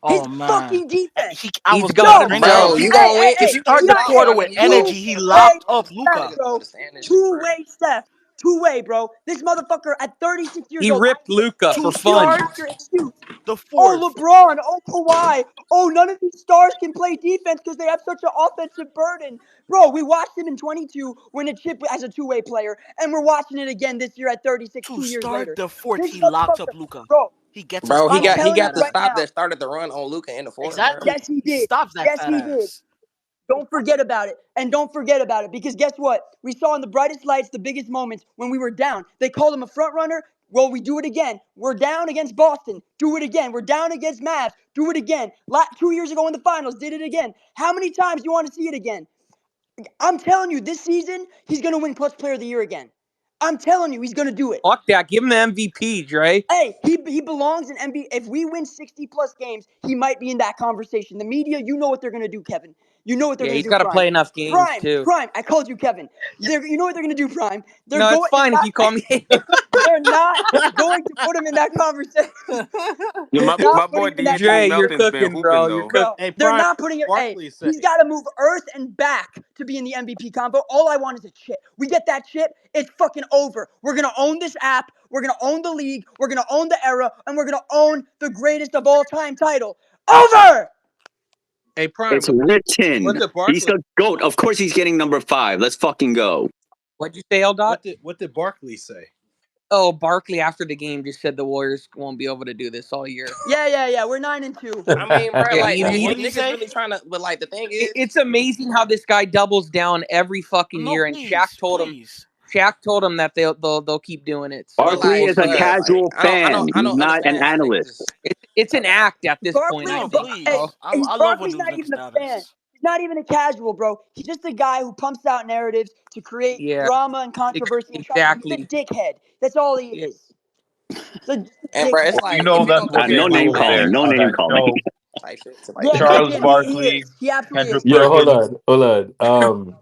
Speaker 16: His
Speaker 7: Oh man,
Speaker 16: fucking defense.
Speaker 7: I
Speaker 5: He's
Speaker 7: was gonna
Speaker 5: gonna
Speaker 16: Yo,
Speaker 7: bring that
Speaker 16: hey,
Speaker 7: up.
Speaker 5: bro.
Speaker 7: He
Speaker 5: You
Speaker 16: hey,
Speaker 5: gonna
Speaker 16: hey,
Speaker 5: win
Speaker 7: he
Speaker 5: if
Speaker 16: hey.
Speaker 5: you don't
Speaker 7: started
Speaker 16: You
Speaker 7: the
Speaker 16: got
Speaker 5: stop
Speaker 7: quarter
Speaker 16: hey,
Speaker 7: with
Speaker 5: having these
Speaker 7: energy. He
Speaker 16: two-way
Speaker 7: locked up
Speaker 16: Steph,
Speaker 7: Luca.
Speaker 5: niggas don't
Speaker 16: bro.
Speaker 5: understand this shit, bro.
Speaker 16: Two-way Steph. Two-way, bro. This motherfucker at 36 years
Speaker 5: He
Speaker 16: old. I
Speaker 5: ripped
Speaker 16: don't
Speaker 5: Luca
Speaker 16: care
Speaker 7: Two
Speaker 5: for
Speaker 16: any excuse
Speaker 5: fun.
Speaker 7: starts.
Speaker 16: after excuse.
Speaker 7: The
Speaker 16: Oh,
Speaker 7: fourth.
Speaker 16: LeBron. Oh, Kawhi. Oh, none of these stars can play defense because they have such an offensive burden. Bro, we watched him in 22 win a chip as a two-way player, and we're watching it again this year at 36,
Speaker 7: To
Speaker 16: 2 years
Speaker 7: start
Speaker 16: later.
Speaker 7: the fourth,
Speaker 16: This
Speaker 7: he locked up
Speaker 16: motherfucker,
Speaker 7: Luca.
Speaker 16: bro,
Speaker 7: He gets a
Speaker 5: Bro,
Speaker 7: stop
Speaker 5: he
Speaker 16: I'm
Speaker 7: on
Speaker 5: got
Speaker 7: that
Speaker 5: he
Speaker 16: telling
Speaker 5: got
Speaker 16: you
Speaker 7: fat
Speaker 5: the
Speaker 16: right
Speaker 7: ass.
Speaker 5: stop
Speaker 16: now.
Speaker 5: that started the run on Luca in the fourth, bro.
Speaker 7: Exactly.
Speaker 16: Yes, he
Speaker 7: He
Speaker 16: did.
Speaker 7: stops that
Speaker 16: Yes,
Speaker 7: fat
Speaker 16: he did.
Speaker 7: ass.
Speaker 16: Don't forget about it. And don't forget about it. Because guess what? We saw in the brightest lights, the biggest moments when we were down. They called him a front runner. Well, we do it again. We're down against Boston. Do it again. We're down against Mavs. Do it again. 2 years ago in the finals, did it again. How many times do you want to see it again? I'm telling you, this season, he's going to win Clutch Player of the Year again. I'm telling you, he's going to do it.
Speaker 5: Fuck that. Give him the MVP, Dre.
Speaker 16: Hey, he belongs in NBA. If we win 60 plus games, he might be in that conversation. The media, you know what they're gonna do, Kevin. You know what they're
Speaker 5: Yeah,
Speaker 16: gonna
Speaker 5: he's
Speaker 16: do,
Speaker 5: got to
Speaker 16: Prime.
Speaker 5: play enough games
Speaker 16: Prime,
Speaker 5: too.
Speaker 16: Prime. I called you Kevin. You know what they're gonna do, Prime. They're
Speaker 5: No, it's
Speaker 16: going. They're
Speaker 5: fine if
Speaker 16: not.
Speaker 5: you call me.
Speaker 16: They're not going to put him in that conversation.
Speaker 4: Yeah,
Speaker 16: They're
Speaker 4: my
Speaker 16: not
Speaker 4: boy
Speaker 16: putting him in that
Speaker 4: De'Anthony
Speaker 5: Dre, you're
Speaker 16: conversation.
Speaker 4: Melton's been
Speaker 5: cooking,
Speaker 4: hooping
Speaker 5: bro. You're
Speaker 4: though.
Speaker 5: cooking.
Speaker 16: Bro,
Speaker 15: Hey,
Speaker 16: they're
Speaker 15: Prime.
Speaker 16: not putting it. Hey,
Speaker 15: Barkley said.
Speaker 16: he's got to move earth and back to be in the MVP combo. All I want is a chip. We get that chip, it's fucking over. We're gonna own this app. We're gonna own the league. We're gonna own the era, and we're gonna own the greatest of all time title. Over.
Speaker 15: Hey, Prime.
Speaker 13: It's
Speaker 15: What
Speaker 13: written.
Speaker 15: did
Speaker 13: He's
Speaker 15: Barkley?
Speaker 13: the GOAT. Of course he's getting number 5. Let's fucking go.
Speaker 5: What'd you say, L. Dot?
Speaker 15: What did Barkley say?
Speaker 5: Oh, Barkley after the game just said the Warriors won't be able to do this all year.
Speaker 16: Yeah. We're 9-2.
Speaker 5: I mean, bro,
Speaker 7: Yeah,
Speaker 5: like,
Speaker 7: what,
Speaker 5: hey,
Speaker 7: what
Speaker 5: if
Speaker 7: did he
Speaker 5: niggas
Speaker 7: say?
Speaker 5: really trying to, but like, the thing is, it's amazing how this guy doubles down every fucking
Speaker 7: No,
Speaker 5: year. And Shaq
Speaker 7: please,
Speaker 5: told him,
Speaker 7: please.
Speaker 5: that they'll keep doing it. So
Speaker 13: Barkley
Speaker 5: we'll
Speaker 13: is a
Speaker 5: see.
Speaker 13: casual fan.
Speaker 5: I
Speaker 13: He's
Speaker 5: don't
Speaker 13: not an
Speaker 5: understand how niggas
Speaker 13: analyst.
Speaker 5: is. It's an act at this point. I
Speaker 16: Barkley,
Speaker 7: No,
Speaker 5: think.
Speaker 16: hey,
Speaker 5: Bro.
Speaker 7: please. I love when
Speaker 16: Barkley's
Speaker 7: dudes
Speaker 16: not
Speaker 7: make
Speaker 16: even a fan.
Speaker 7: status.
Speaker 16: He's not even a casual, bro. He's just a guy who pumps out narratives to create
Speaker 5: Yeah,
Speaker 16: drama and controversy and try. He's a
Speaker 5: exactly.
Speaker 16: dickhead. That's all he
Speaker 5: Yeah.
Speaker 16: is. Just a
Speaker 5: And bro, it's
Speaker 16: dickhead.
Speaker 17: You
Speaker 5: like
Speaker 17: know
Speaker 5: if it
Speaker 17: that's
Speaker 5: don't
Speaker 17: what
Speaker 5: get
Speaker 17: they
Speaker 13: No
Speaker 5: enough
Speaker 13: name
Speaker 17: do
Speaker 5: love,
Speaker 13: calling.
Speaker 17: there
Speaker 13: No
Speaker 17: on
Speaker 13: name
Speaker 17: that
Speaker 13: calling.
Speaker 17: show.
Speaker 5: type shit. It's like,
Speaker 16: Yeah,
Speaker 5: come on,
Speaker 17: Charles
Speaker 16: Kevin,
Speaker 5: man.
Speaker 16: he
Speaker 17: Barkley,
Speaker 16: is. He absolutely
Speaker 17: Kendrick
Speaker 16: is.
Speaker 1: Yo,
Speaker 17: Perkins,
Speaker 1: hold on.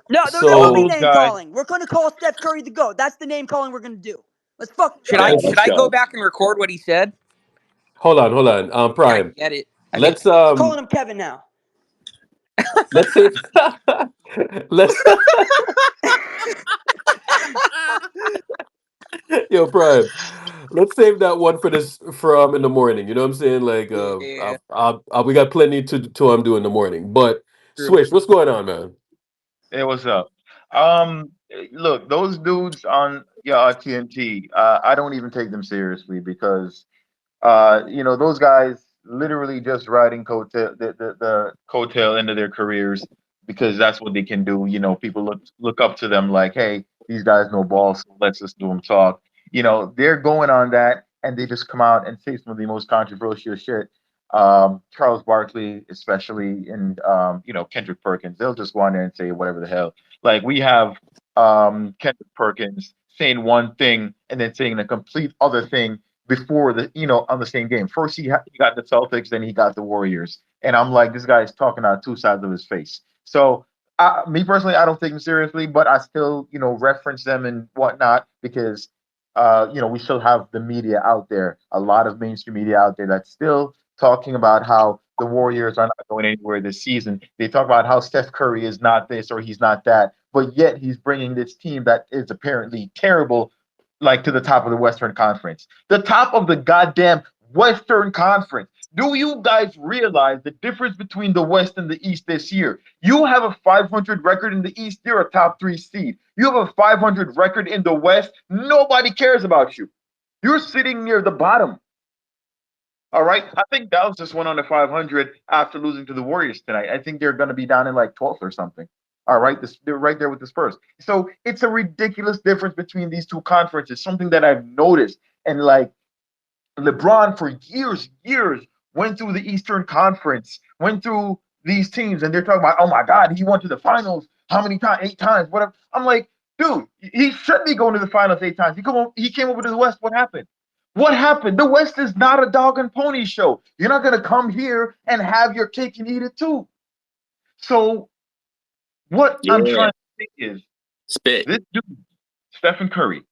Speaker 16: No, there
Speaker 17: all
Speaker 16: will be
Speaker 1: So
Speaker 17: those
Speaker 16: name
Speaker 17: guys.
Speaker 16: calling. We're going to call Steph Curry the GOAT. That's the name calling we're going to do. Let's fucking
Speaker 5: Should
Speaker 16: go.
Speaker 5: I
Speaker 13: Yeah,
Speaker 5: should
Speaker 13: let's
Speaker 5: I go
Speaker 13: go.
Speaker 5: back and record what he said?
Speaker 1: hold on.
Speaker 5: Yeah, I
Speaker 1: Prime.
Speaker 5: get it. I get
Speaker 1: Let's
Speaker 16: Calling him Kevin now.
Speaker 1: let's say let's yo Prime. Let's save that one for this from in the morning. You know what I'm saying? Like
Speaker 5: yeah,
Speaker 1: we got plenty to do in the morning. But
Speaker 5: true.
Speaker 1: Swish, what's going on, man?
Speaker 17: Hey, what's up? Look, those dudes on TNT, I don't even take them seriously because those guys literally just riding coattail the coattail end of their careers because that's what they can do. People look up to them like, hey, these guys know ball, so let's just do them talk. They're going on that, and they just come out and say some of the most controversial shit. Charles Barkley, especially, and Kendrick Perkins, they'll just go on there and say whatever the hell. Like we have Kendrick Perkins saying one thing and then saying a complete other thing before on the same game. First he got the Celtics, then he got the Warriors, and I'm like, this guy's talking out two sides of his face. So me personally, I don't take him seriously, but I still reference them and whatnot because we still have the media out there, a lot of mainstream media out there that's still talking about how the Warriors are not going anywhere this season. They talk about how Steph Curry is not this or he's not that, but yet he's bringing this team that is apparently terrible like to the top of the Western Conference. The top of the goddamn Western Conference. Do you guys realize the difference between the West and the East this year? You have a 500 record in the East, you're a top 3 seed. You have a 500 record in the West, nobody cares about you. You're sitting near the bottom. All right. I think Dallas just went on to 500 after losing to the Warriors tonight. I think they're going to be down in like 12th or something. All right. They're right there with the Spurs. So it's a ridiculous difference between these two conferences, something that I've noticed. And like LeBron for years went through the Eastern Conference, went through these teams, and they're talking about, oh my God, he went to the finals how many times? 8 times, whatever. I'm like, dude, he should be going to the finals 8 times. He came over to the West. What happened? What happened? The West is not a dog and pony show. You're not gonna come here and have your cake and eat it too. So what I'm
Speaker 13: Yeah.
Speaker 17: trying to think is
Speaker 13: Spit.
Speaker 17: this dude, Stephen Curry,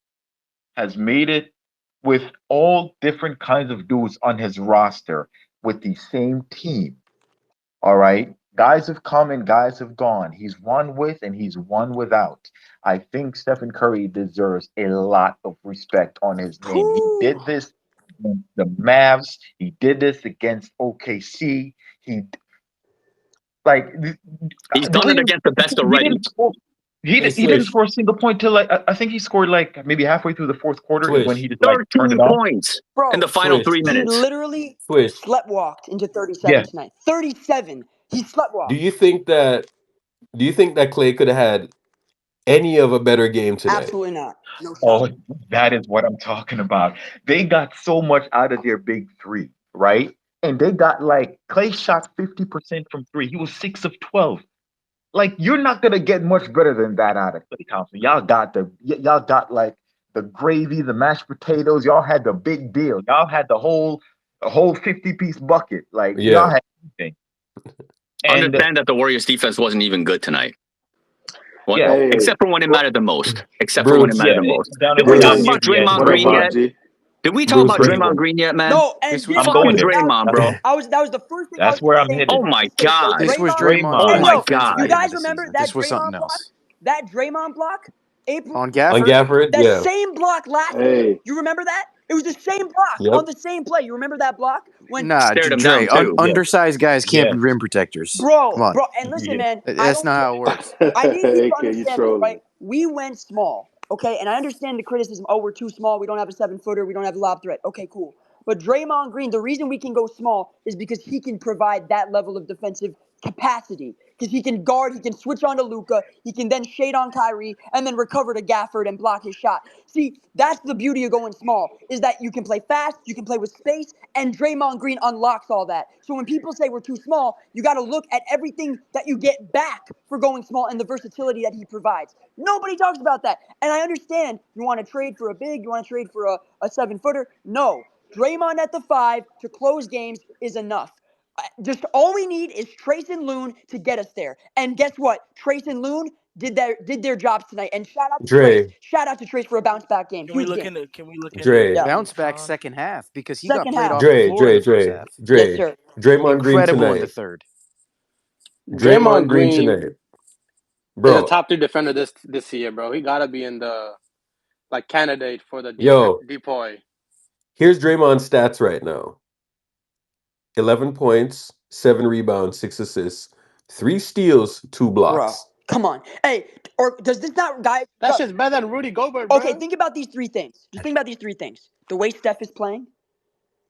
Speaker 17: has made it with all different kinds of dudes on his roster with the same team. All right. Guys have come and guys have gone. He's won with and he's won without. I think Stephen Curry deserves a lot of respect on his name. He did
Speaker 16: Whew.
Speaker 17: this against the Mavs. He did this against OKC. He like
Speaker 13: He's
Speaker 17: the
Speaker 13: done
Speaker 17: way
Speaker 13: it against the best
Speaker 17: he
Speaker 13: already.
Speaker 17: didn't score.
Speaker 1: Hey,
Speaker 17: He didn't
Speaker 1: Swish,
Speaker 17: score a single point till like I think he scored like maybe halfway through the fourth quarter is when
Speaker 1: Swish,
Speaker 17: he just like turned it
Speaker 13: 13
Speaker 17: on.
Speaker 13: points in the
Speaker 16: Bro,
Speaker 13: final
Speaker 1: Swish,
Speaker 13: 3
Speaker 16: he
Speaker 13: minutes.
Speaker 16: literally
Speaker 1: Swish.
Speaker 16: sleptwalked into 37
Speaker 17: Yeah.
Speaker 16: tonight. 37. He
Speaker 1: Do
Speaker 16: sleptwalked.
Speaker 1: you think that? Do you think that Clay could have had any of a better game tonight?
Speaker 16: Absolutely not. No shot.
Speaker 17: Oh, that is what I'm talking about. They got so much out of their big three, right? And they got like Clay shot 50% from three. He was 6 of 12. Like you're not gonna get much better than that out of Clay Thompson. Y'all got like the gravy, the mashed potatoes. Y'all had the big deal. Y'all had the whole 50-piece bucket. Like y'all
Speaker 1: Yeah,
Speaker 17: had everything. And
Speaker 13: Understand that the Warriors defense wasn't even good tonight.
Speaker 17: yeah,
Speaker 3: Hey,
Speaker 13: Except for when it
Speaker 17: well,
Speaker 13: mattered the most. Except for when it
Speaker 1: Bruce,
Speaker 13: mattered
Speaker 17: yeah,
Speaker 13: the most.
Speaker 17: down in
Speaker 13: Did we talk
Speaker 1: Bruce,
Speaker 17: Miami at
Speaker 13: about
Speaker 17: the end
Speaker 13: Draymond
Speaker 3: what
Speaker 17: when
Speaker 3: up,
Speaker 13: Green
Speaker 3: Bob
Speaker 13: yet?
Speaker 3: G?
Speaker 13: Did we talk
Speaker 1: Bruce.
Speaker 13: about
Speaker 17: Crazy
Speaker 13: Draymond
Speaker 17: work.
Speaker 13: Green yet, man?
Speaker 16: No, and
Speaker 11: This
Speaker 16: you know
Speaker 11: was
Speaker 17: I'm
Speaker 16: what?
Speaker 17: going
Speaker 13: Fucking
Speaker 17: there.
Speaker 16: That was,
Speaker 13: Draymond,
Speaker 17: That's
Speaker 13: bro.
Speaker 16: that was the first thing I
Speaker 17: that's
Speaker 16: was
Speaker 17: where
Speaker 16: gonna
Speaker 17: I'm
Speaker 16: say
Speaker 17: headed.
Speaker 13: Oh
Speaker 16: too.
Speaker 13: my
Speaker 16: Say so
Speaker 13: God.
Speaker 11: this was
Speaker 16: Draymond.
Speaker 11: Draymond's
Speaker 16: Hey
Speaker 17: Draymond.
Speaker 11: best
Speaker 16: yo,
Speaker 13: Oh my
Speaker 11: defensive
Speaker 16: you
Speaker 13: God.
Speaker 11: game of
Speaker 16: guys
Speaker 11: the
Speaker 16: remember
Speaker 11: season.
Speaker 16: that
Speaker 11: This was something
Speaker 16: Draymond block?
Speaker 11: else.
Speaker 16: That Draymond block? April
Speaker 11: On
Speaker 1: On
Speaker 16: 3rd?
Speaker 11: Gafford?
Speaker 1: Gafford,
Speaker 16: That
Speaker 1: yeah,
Speaker 16: same block last year.
Speaker 1: yep.
Speaker 16: You remember that? It was the same block on the same play. You remember that block? When
Speaker 11: Nah,
Speaker 13: Stared him down,
Speaker 11: Dre.
Speaker 13: too.
Speaker 17: Yes,
Speaker 11: Undersized guys can't be
Speaker 17: yes,
Speaker 11: rim protectors. Come on.
Speaker 16: bro, and listen,
Speaker 17: yes.
Speaker 16: man, I
Speaker 11: That's
Speaker 16: don't
Speaker 11: not
Speaker 16: care.
Speaker 11: how it works.
Speaker 16: I need you to
Speaker 3: AK, you
Speaker 16: understand this, right?
Speaker 3: trolling.
Speaker 16: We went small, okay? And I understand the criticism. Oh, we're too small. We don't have a 7-footer. We don't have a lob threat. Okay, cool. But Draymond Green, the reason we can go small is because he can provide that level of defensive capacity. Because he can guard, he can switch on to Luka, he can then shade on Kyrie, and then recover to Gafford and block his shot. See, that's the beauty of going small, is that you can play fast, you can play with space, and Draymond Green unlocks all that. So when people say we're too small, you got to look at everything that you get back for going small and the versatility that he provides. Nobody talks about that. And I understand you want to trade for a big, you want to trade for a 7-footer. No. Draymond at the 5 to close games is enough. Just all we need is Trace and Loon to get us there. And guess what? Trace and Loon did their jobs tonight. And shout out to Trace.
Speaker 1: Dre,
Speaker 16: Shout out to Trace for a bounce back game. Huge game.
Speaker 7: Can we look into
Speaker 1: Dre,
Speaker 16: Yeah.
Speaker 11: Bounce back
Speaker 7: Sean?
Speaker 11: second half because he got
Speaker 16: Second
Speaker 11: played
Speaker 16: half.
Speaker 11: off the
Speaker 1: Dre,
Speaker 11: floor in
Speaker 1: Dre,
Speaker 11: the first
Speaker 1: Dre,
Speaker 11: half.
Speaker 16: Yes,
Speaker 1: Dre.
Speaker 16: sir.
Speaker 1: Draymond Green
Speaker 11: Incredible in the
Speaker 1: tonight.
Speaker 11: third.
Speaker 1: Draymond
Speaker 18: Draymond
Speaker 1: Green
Speaker 18: Green
Speaker 1: tonight,
Speaker 18: is a
Speaker 1: bro.
Speaker 18: top 3 defender this year, bro. He gotta be in the like candidate for the
Speaker 1: Yo,
Speaker 18: DPOY.
Speaker 1: here's Draymond's stats right now: 11 points, 7 rebounds, 6 assists, 3 steals, 2
Speaker 16: Bro.
Speaker 1: blocks.
Speaker 16: Come on. Hey, or does this not guy?
Speaker 18: That shit's better than Rudy Gobert,
Speaker 16: Okay,
Speaker 18: bro.
Speaker 16: think about these three things. Just think about these three things. The way Steph is playing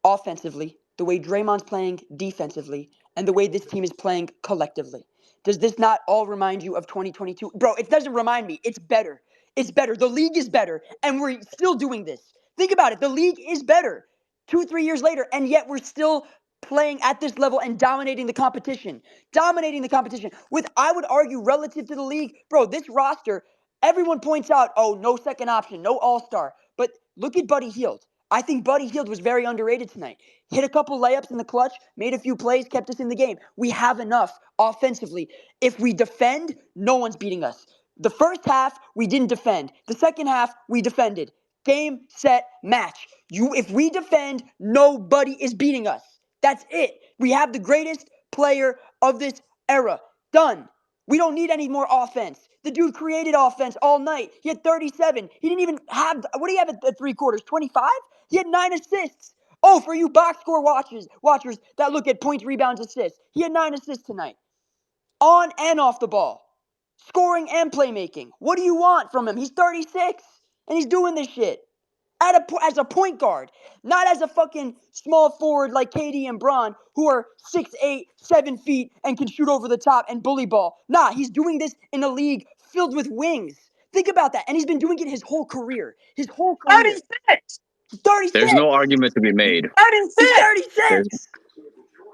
Speaker 16: offensively, the way Draymond's playing defensively, and the way this team is playing collectively. Does this not all remind you of 2022? Bro, it doesn't remind me. It's better. It's better. The league is better, and we're still doing this. Think about it. The league is better 2, 3 years later, and yet we're still playing at this level and dominating the competition. Dominating the competition. With, I would argue, relative to the league, bro, this roster, everyone points out, oh, no second option, no all star. But look at Buddy Hield. I think Buddy Hield was very underrated tonight. Hit a couple layups in the clutch, made a few plays, kept us in the game. We have enough offensively. If we defend, no one's beating us. The first half, we didn't defend. The second half, we defended. Game, set, match. If we defend, nobody is beating us. That's it. We have the greatest player of this era. Done. We don't need any more offense. The dude created offense all night. He had 37. He didn't even have, what do you have at three quarters? 25? He had 9 assists. Oh, for you box score watchers that look at points, rebounds, assists. He had 9 assists tonight. On and off the ball. Scoring and playmaking. What do you want from him? He's 36 and he's doing this shit. As a point guard, not as a fucking small forward like KD and Bron, who are 6'8", 7 feet, and can shoot over the top and bully ball. Nah, he's doing this in a league filled with wings. Think about that. And he's been doing it his whole career. His whole career.
Speaker 13: 36!
Speaker 16: 36!
Speaker 13: There's no argument to be made.
Speaker 16: 36! He's
Speaker 13: There's,
Speaker 16: 36!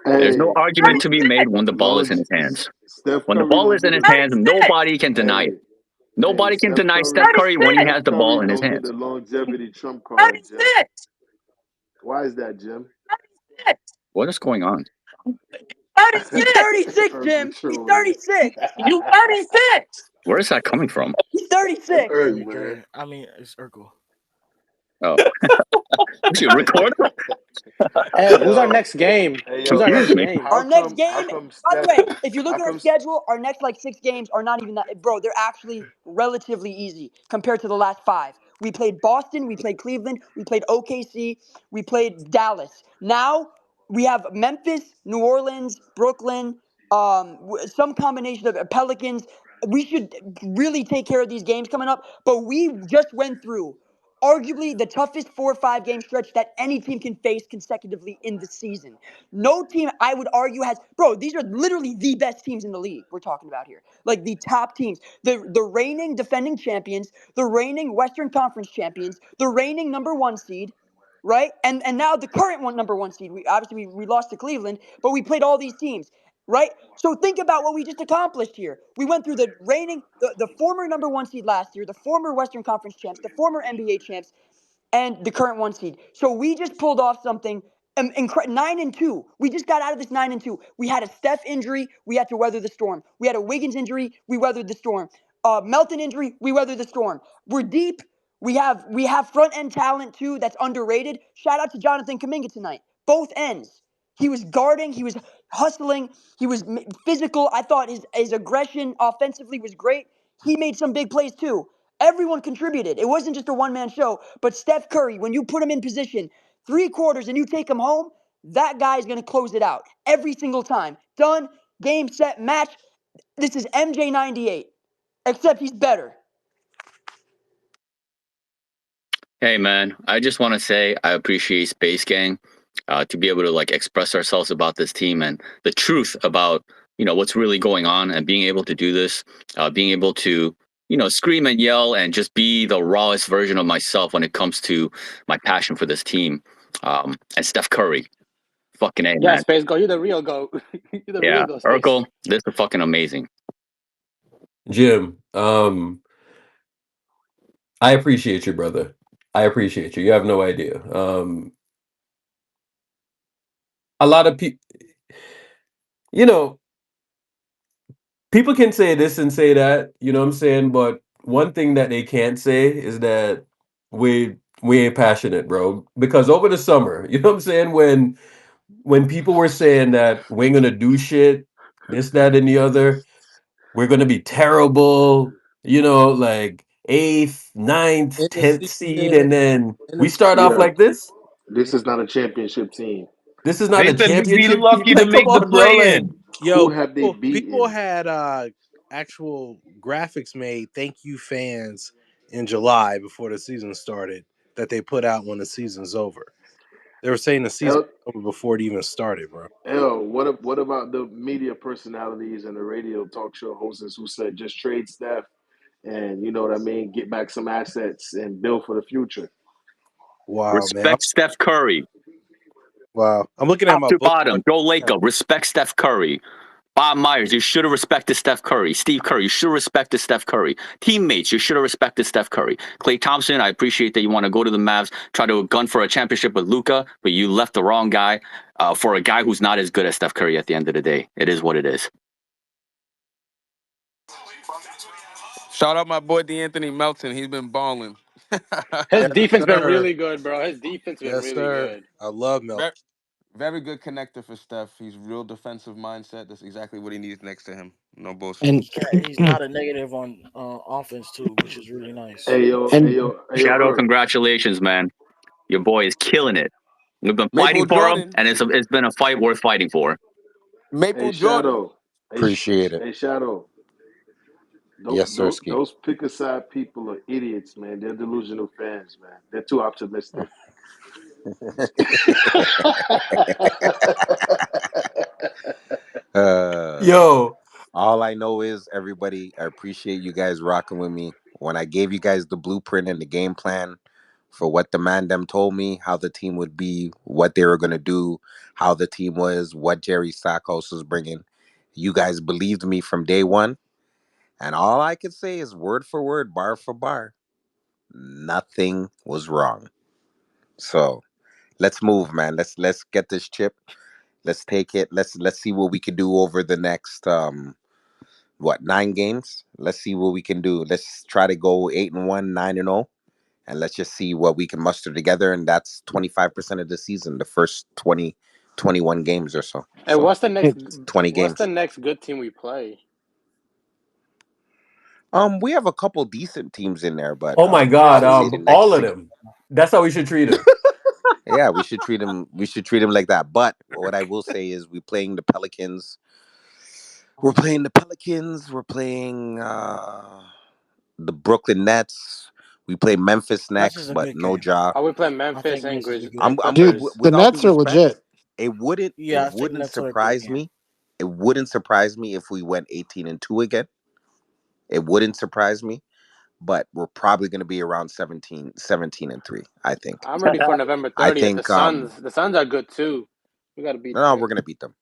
Speaker 13: there's no
Speaker 9: Hey,
Speaker 13: argument to be made when the ball is in
Speaker 9: long
Speaker 13: his hands.
Speaker 9: Steph
Speaker 13: When the
Speaker 9: Curry
Speaker 13: ball
Speaker 9: don't
Speaker 13: is in
Speaker 9: get
Speaker 13: his
Speaker 9: a
Speaker 13: hands, nobody can deny
Speaker 9: hey
Speaker 13: it. Nobody can
Speaker 9: Steph
Speaker 13: deny
Speaker 9: Curry
Speaker 13: Steph Curry when he has
Speaker 9: Steph
Speaker 13: the ball
Speaker 9: Curry
Speaker 13: in his
Speaker 9: don't get
Speaker 13: hands.
Speaker 9: the longevity trump card, Jim. Why is that, Jim?
Speaker 13: What is going on?
Speaker 16: He's 36,
Speaker 9: Urkel
Speaker 16: Jim. He's
Speaker 9: trolling.
Speaker 16: 36.
Speaker 13: Where is that coming from?
Speaker 16: He's 36.
Speaker 7: Yeah,
Speaker 9: Hey
Speaker 7: we
Speaker 9: man.
Speaker 7: can. I mean, it's Urkel.
Speaker 13: Oh, we should record?
Speaker 18: Hey, who's our
Speaker 9: Yo,
Speaker 18: next game?
Speaker 9: hey
Speaker 18: Who's our
Speaker 9: yo,
Speaker 13: Confused
Speaker 18: next
Speaker 13: me.
Speaker 18: game?
Speaker 16: Our next
Speaker 9: how
Speaker 16: game,
Speaker 9: come
Speaker 16: by the
Speaker 9: Steph
Speaker 16: way, if you look
Speaker 9: how
Speaker 16: at our
Speaker 9: come
Speaker 16: schedule, our next like 6 games are not even that, bro. They're actually relatively easy compared to the last 5. We played Boston, we played Cleveland, we played OKC, we played Dallas. Now we have Memphis, New Orleans, Brooklyn, some combination of Pelicans. We should really take care of these games coming up. But we just went through arguably the toughest 4 or 5 game stretch that any team can face consecutively in the season. No team, I would argue, has, bro, these are literally the best teams in the league we're talking about here. Like the top teams, the reigning defending champions, the reigning Western Conference champions, the reigning #1 seed, right? And now the current #1 seed. We obviously we lost to Cleveland, but we played all these teams, right? So think about what we just accomplished here. We went through the former #1 seed last year, the former Western Conference champs, the former NBA champs, and the current 1 seed. So we just pulled off something 9-2. We just got out of this 9-2. We had a Steph injury. We had to weather the storm. We had a Wiggins injury. We weathered the storm. Melton injury. We weathered the storm. We're deep. We have front end talent too that's underrated. Shout out to Jonathan Kuminga tonight. Both ends. He was guarding. He was hustling. He was physical. I thought his aggression offensively was great. He made some big plays too. Everyone contributed. It wasn't just a one-man show. But Steph Curry, when you put him in position, 3 quarters and you take him home, that guy is going to close it out every single time. Done. Game, set, match. This is MJ 98, except he's better.
Speaker 13: Hey man, I just want to say I appreciate Space Gang to be able to like express ourselves about this team and the truth about what's really going on and being able to do this, being able to scream and yell and just be the rawest version of myself when it comes to my passion for this team. And Steph Curry, fucking A,
Speaker 18: Yeah,
Speaker 13: man.
Speaker 18: Space Go. You're the real goat. You're the real
Speaker 13: Yeah,
Speaker 18: goat, Space.
Speaker 13: Urkel, this is fucking amazing.
Speaker 1: Jim, I appreciate you, brother. I appreciate you. You have no idea. A lot of people, you know, people can say this and say that, you know what I'm saying? But one thing that they can't say is that we ain't passionate, bro. Because over the summer, you know what I'm saying? When people were saying that we ain't gonna do shit, this, that, and the other, we're gonna be terrible, like eighth, ninth,
Speaker 14: In the
Speaker 1: 10th seed,
Speaker 14: season,
Speaker 1: and then
Speaker 14: in
Speaker 1: we
Speaker 14: the
Speaker 1: start off
Speaker 9: Yeah.
Speaker 1: like this.
Speaker 9: This is not a championship team.
Speaker 1: This is not
Speaker 17: They
Speaker 1: a
Speaker 17: said we'd be
Speaker 1: championship team.
Speaker 17: lucky to
Speaker 1: Like, come
Speaker 17: make the
Speaker 1: on, bro. Like,
Speaker 17: play-in.
Speaker 9: Who
Speaker 14: yo,
Speaker 9: have they
Speaker 14: people
Speaker 9: beaten?
Speaker 14: had actual graphics made thank you fans in July before the season started that they put out when the season's over. They were saying the season
Speaker 3: L,
Speaker 14: was over before it even started, bro.
Speaker 3: what about the media personalities and the radio talk show hosts who said just trade Steph and you know what I mean, get back some assets and build for the future?
Speaker 14: Wow, man.
Speaker 13: Respect Steph Curry.
Speaker 14: Wow. I'm looking at
Speaker 13: Top
Speaker 14: my
Speaker 13: to
Speaker 14: book.
Speaker 13: bottom, Joe Lacob, respect Steph Curry. Bob Myers, you should have respected Steph Curry. Steve Curry, you should have respected Steph Curry. Teammates, you should have respected Steph Curry. Klay Thompson, I appreciate that you want to go to the Mavs, try to gun for a championship with Luka, but you left the wrong guy for a guy who's not as good as Steph Curry at the end of the day. It is what it is.
Speaker 4: Shout out my boy D'Anthony Melton. He's been balling.
Speaker 18: His
Speaker 14: Yes,
Speaker 18: defense been
Speaker 14: sir.
Speaker 18: really good, bro. His defense been
Speaker 14: Yes,
Speaker 18: really
Speaker 14: sir.
Speaker 18: good.
Speaker 14: I love Mel.
Speaker 4: very, very good connector for Steph. He's real defensive mindset. That's exactly what he needs next to him. No bullshit.
Speaker 19: And
Speaker 7: Yeah, he's not a negative on offense too, which is really nice.
Speaker 19: and
Speaker 13: Shadow,
Speaker 3: Earl.
Speaker 13: congratulations, man. Your boy is killing it. We've been
Speaker 4: Maple
Speaker 13: fighting for him,
Speaker 4: Jordan.
Speaker 13: and it's been a fight worth fighting for.
Speaker 3: Hey
Speaker 4: Maple Jordan.
Speaker 3: Shadow.
Speaker 12: Appreciate it.
Speaker 3: Hey Shadow.
Speaker 12: Yes, sir, Ski.
Speaker 3: Those pick a side people are idiots, man. They're delusional fans, man. They're too optimistic.
Speaker 12: uh,
Speaker 1: Yo,
Speaker 12: all I know is everybody. I appreciate you guys rocking with me. When I gave you guys the blueprint and the game plan for what the man them told me, how the team would be, what they were gonna do, how the team was, what Jerry Stackhouse was bringing, you guys believed me from day one. And all I could say is word for word, bar for bar, nothing was wrong. So let's move, man. Let's get this chip. Let's take it. Let's see what we can do over the next 9 games. Let's see what we can do. Let's try to go 8-1, 9-0, and let's just see what we can muster together. And that's 25% of the season, the first 20, 21 games or so.
Speaker 18: Hey,
Speaker 12: So
Speaker 19: it's
Speaker 12: 20
Speaker 18: what's the
Speaker 12: games.
Speaker 18: next good team we play?
Speaker 12: We have a couple decent teams in there, but
Speaker 1: oh my
Speaker 12: I
Speaker 1: God,
Speaker 12: would say the
Speaker 1: all
Speaker 12: next
Speaker 1: of them. That's how we should treat him.
Speaker 12: yeah, we should treat them. We should treat them like that. But what I will say is, we're playing the Pelicans. We're playing the Pelicans. We're playing the Brooklyn Nets. We play Memphis
Speaker 7: This
Speaker 12: next,
Speaker 7: is a
Speaker 12: but
Speaker 7: good
Speaker 12: no
Speaker 7: game.
Speaker 12: Ja.
Speaker 18: Are we playing
Speaker 7: I
Speaker 18: Memphis
Speaker 7: think
Speaker 18: and
Speaker 7: this is a
Speaker 18: Grizz
Speaker 7: good.
Speaker 18: and
Speaker 19: dude,
Speaker 18: Clippers?
Speaker 19: the
Speaker 12: With all due
Speaker 19: Nets are
Speaker 12: respect,
Speaker 19: legit.
Speaker 12: it
Speaker 7: Yeah, I think
Speaker 12: wouldn't
Speaker 7: Nets are a great
Speaker 12: surprise
Speaker 7: game.
Speaker 12: me. It wouldn't surprise me if we went 18-2 again. It wouldn't surprise me, but we're probably going to be around 17-3. I think.
Speaker 18: I'm ready for November
Speaker 12: I
Speaker 18: 30th. The
Speaker 12: think.
Speaker 18: Suns. The Suns are good too. We gotta beat
Speaker 12: No, we're
Speaker 18: them.
Speaker 12: going to beat them.